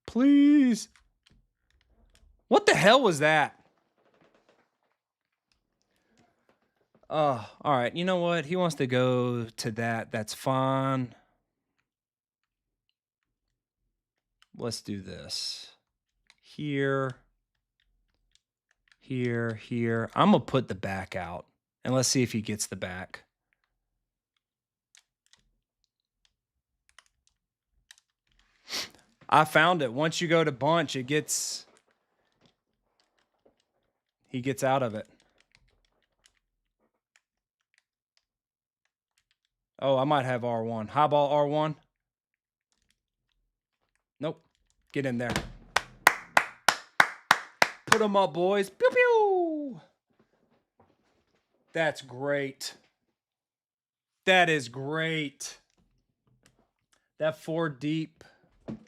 Speaker 1: Please. What the hell was that? Oh, all right. You know what? He wants to go to that. That's fine. Let's do this. Here. Here. I'm going to put the back out. And let's see if he gets the back. I found it. Once you go to bunch, he gets out of it. Oh, I might have R1. High ball R1. Nope. Get in there. Put them up, boys. Pew, pew. That's great. That is great. That 4 deep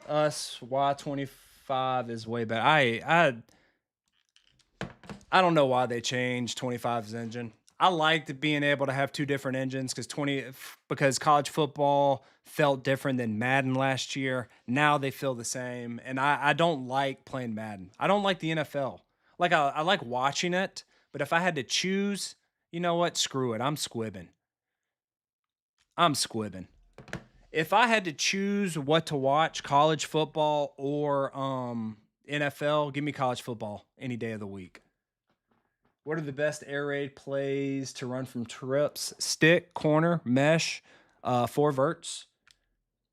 Speaker 1: us Y25 is way better. I don't know why they changed 25's engine. I liked being able to have 2 different engines because college football felt different than Madden last year. Now they feel the same, and I don't like playing Madden. I don't like the NFL. Like I like watching it, but if I had to choose, you know what? Screw it. I'm squibbing. If I had to choose what to watch, college football or NFL, give me college football any day of the week. What are the best air raid plays to run from trips? Stick, corner, mesh, 4 verts.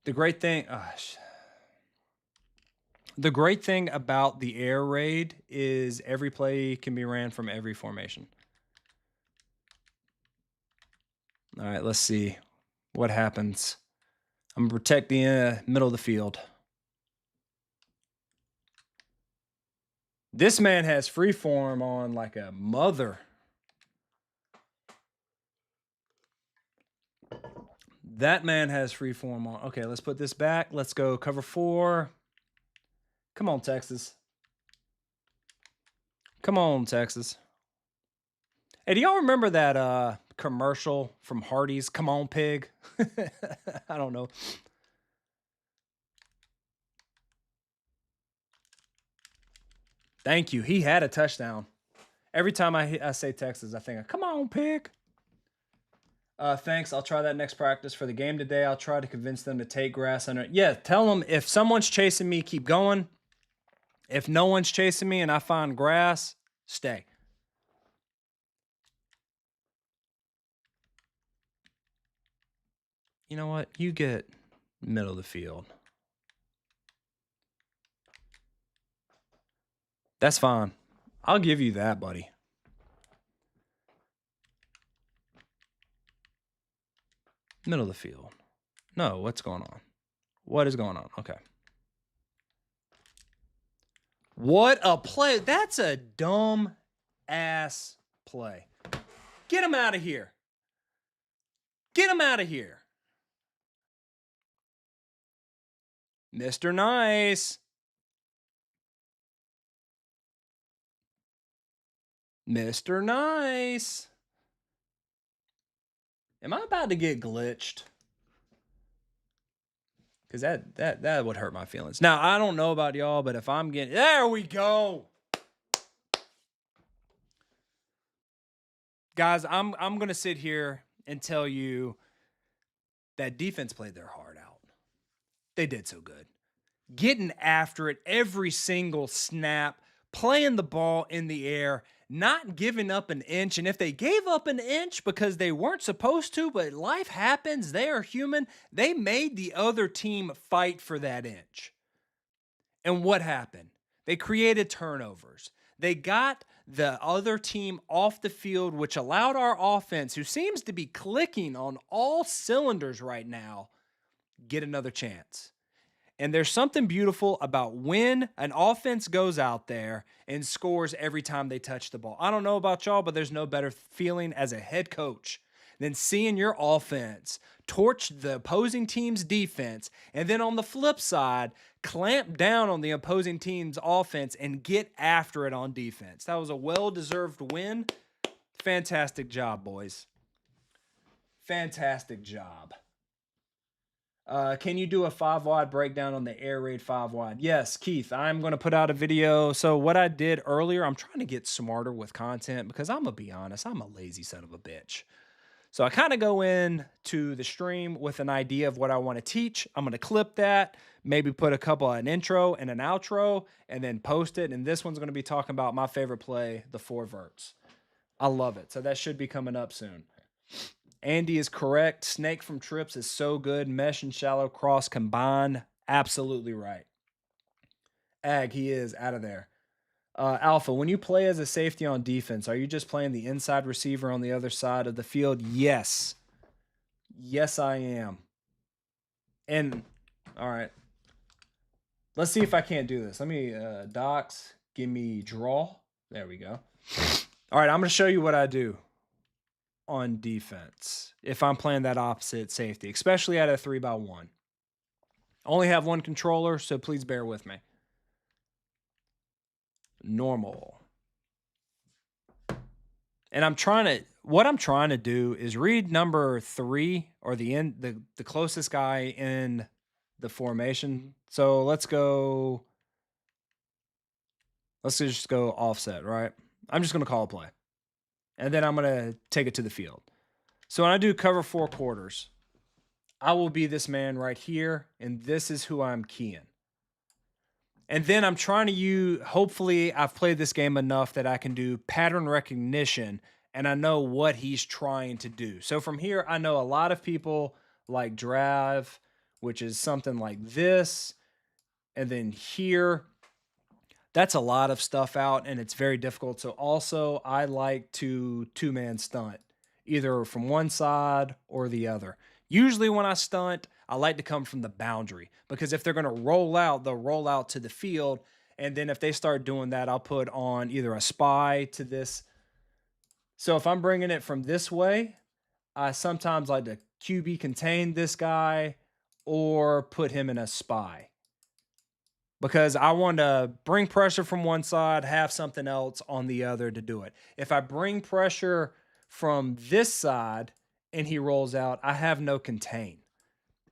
Speaker 1: The great thing about the air raid is every play can be ran from every formation. All right, let's see what happens. I'm going to protect the middle of the field. This man has freeform on like a mother. That man has freeform on. Okay, let's put this back. Let's go cover 4. Come on, Texas. Come on, Texas. Hey, do y'all remember that commercial from Hardee's? Come on, pig. I don't know. Thank you. He had a touchdown. Every time I say Texas, I think, come on, pig. Thanks. I'll try that next practice. For the game today, I'll try to convince them to take grass under. Yeah, tell them if someone's chasing me, keep going. If no one's chasing me and I find grass, stay. You know what? You get middle of the field. That's fine. I'll give you that, buddy. Middle of the field. No, what's going on? What is going on? Okay. What a play. That's a dumb ass play. Get him out of here. Get him out of here. Mr. Nice. Mr. Nice. Am I about to get glitched? Because that would hurt my feelings. Now, I don't know about y'all, but if I'm getting... There we go. Guys, I'm going to sit here and tell you that defense played their heart out. They did so good. Getting after it every single snap, playing the ball in the air, not giving up an inch. And if they gave up an inch because they weren't supposed to, but life happens, they are human, they made the other team fight for that inch. And what happened? They created turnovers. They got the other team off the field, which allowed our offense, who seems to be clicking on all cylinders right now, get another chance. And there's something beautiful about when an offense goes out there and scores every time they touch the ball. I don't know about y'all, but there's no better feeling as a head coach than seeing your offense torch the opposing team's defense, and then on the flip side, clamp down on the opposing team's offense and get after it on defense. That was a well-deserved win. Fantastic job, boys. Fantastic job. Can you do a 5-wide breakdown on the air raid 5-wide? Yes, Keith, I'm going to put out a video. So what I did earlier, I'm trying to get smarter with content because I'm going to be honest, I'm a lazy son of a bitch. So I kind of go in to the stream with an idea of what I want to teach. I'm going to clip that, maybe put an intro and an outro, and then post it. And this one's going to be talking about my favorite play, the 4 verts. I love it. So that should be coming up soon. Andy is correct. Snake from trips is so good. Mesh and shallow cross combined. Absolutely right. Ag, he is out of there. Alpha, when you play as a safety on defense, are you just playing the inside receiver on the other side of the field? Yes. Yes, I am. And, all right. Let's see if I can't do this. Let me, docs, give me draw. There we go. All right, I'm going to show you what I do on defense if I'm playing that opposite safety, especially at a 3-by-1. Only have one controller, so please bear with me. Normal. And what I'm trying to do is read number 3 or the closest guy in the formation. So let's just go offset, right? I'm just going to call a play. And then I'm going to take it to the field. So when I do cover 4 quarters, I will be this man right here, and this is who I'm keying. And then I'm trying to hopefully I've played this game enough that I can do pattern recognition, and I know what he's trying to do. So from here, I know a lot of people like drive, which is something like this. And then here, that's a lot of stuff out, and it's very difficult. So also, I like to 2-man stunt, either from one side or the other. Usually when I stunt, I like to come from the boundary, because if they're going to roll out, they'll roll out to the field. And then if they start doing that, I'll put on either a spy to this. So if I'm bringing it from this way, I sometimes like to QB contain this guy or put him in a spy, because I want to bring pressure from one side, have something else on the other to do it. If I bring pressure from this side and he rolls out, I have no contain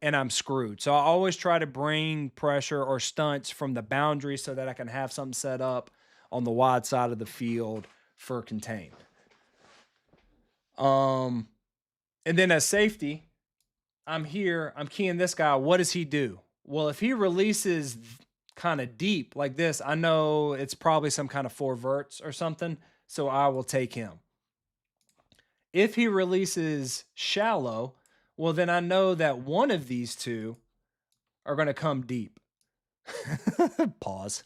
Speaker 1: and I'm screwed. So I always try to bring pressure or stunts from the boundary so that I can have something set up on the wide side of the field for contain. And then as safety, I'm here, I'm keying this guy. What does he do? Well, if he releases kind of deep like this, I know it's probably some kind of 4 verts or something, so I will take him. If he releases shallow, well, then I know that one of these two are going to come deep. Pause.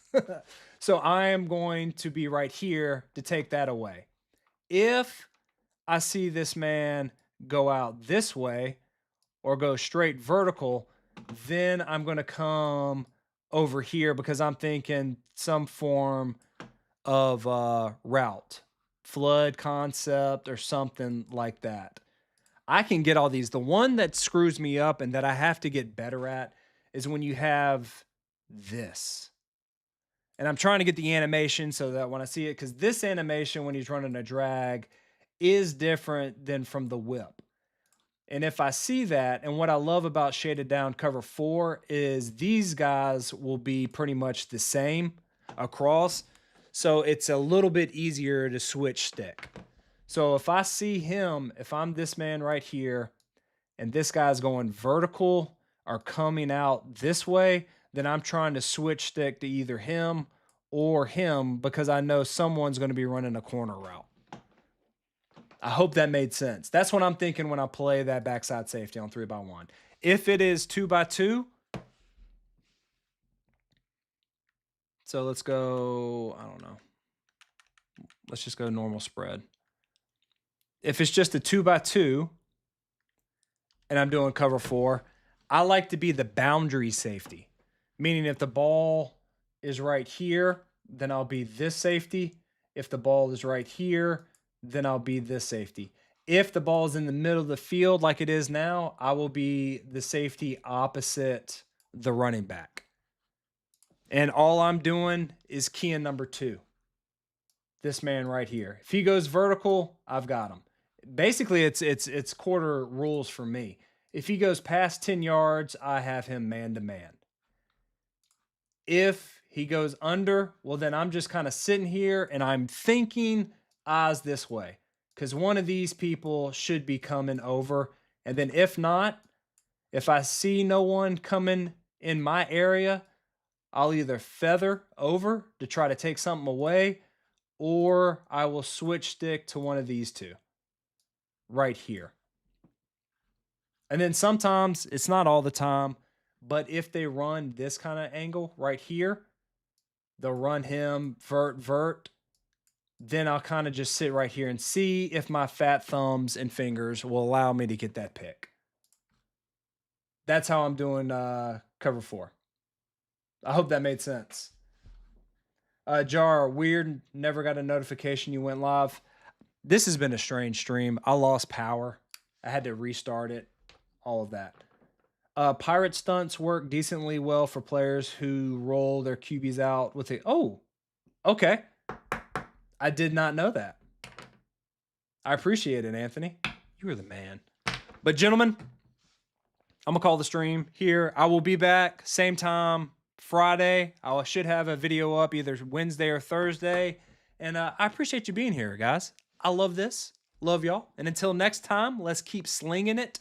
Speaker 1: So I am going to be right here to take that away. If I see this man go out this way or go straight vertical, then I'm going to come over here because I'm thinking some form of route, flood concept or something like that. I can get all these. The one that screws me up and that I have to get better at is when you have this. And I'm trying to get the animation so that when I see it, because this animation when he's running a drag is different than from the whip. And if I see that, and what I love about shaded down cover 4 is these guys will be pretty much the same across. So it's a little bit easier to switch stick. So if I see him, if I'm this man right here, and this guy's going vertical or coming out this way, then I'm trying to switch stick to either him or him because I know someone's going to be running a corner route. I hope that made sense. That's what I'm thinking when I play that backside safety on 3-by-1. If it is 2-by-2, so let's go, I don't know. Let's just go normal spread. If it's just a 2-by-2 and I'm doing cover 4, I like to be the boundary safety,
Speaker 2: Meaning if the ball is right here, then I'll be this safety. If the ball is right here, then I'll be this safety. If the ball is in the middle of the field like it is now, I will be the safety opposite the running back. And all I'm doing is keying number 2. This man right here. If he goes vertical, I've got him. Basically, it's quarter rules for me. If he goes past 10 yards, I have him man to man. If he goes under, well, then I'm just kind of sitting here and I'm thinking eyes this way because one of these people should be coming over. And then if not, if I see no one coming in my area, I'll either feather over to try to take something away, or I will switch stick to one of these two right here. And then sometimes, it's not all the time, but if they run this kind of angle right here, they'll run him vert. Then I'll kind of just sit right here and see if my fat thumbs and fingers will allow me to get that pick. That's how I'm doing cover 4. I hope that made sense. Jar, weird, never got a notification you went live. This has been a strange stream. I lost power. I had to restart it. All of that. Pirate stunts work decently well for players who roll their QBs out with a. Oh, okay. I did not know that. I appreciate it, Anthony. You are the man. But gentlemen, I'm gonna call the stream here. I will be back same time Friday. I should have a video up either Wednesday or Thursday. And I appreciate you being here, guys. I love this. Love y'all. And until next time, let's keep slinging it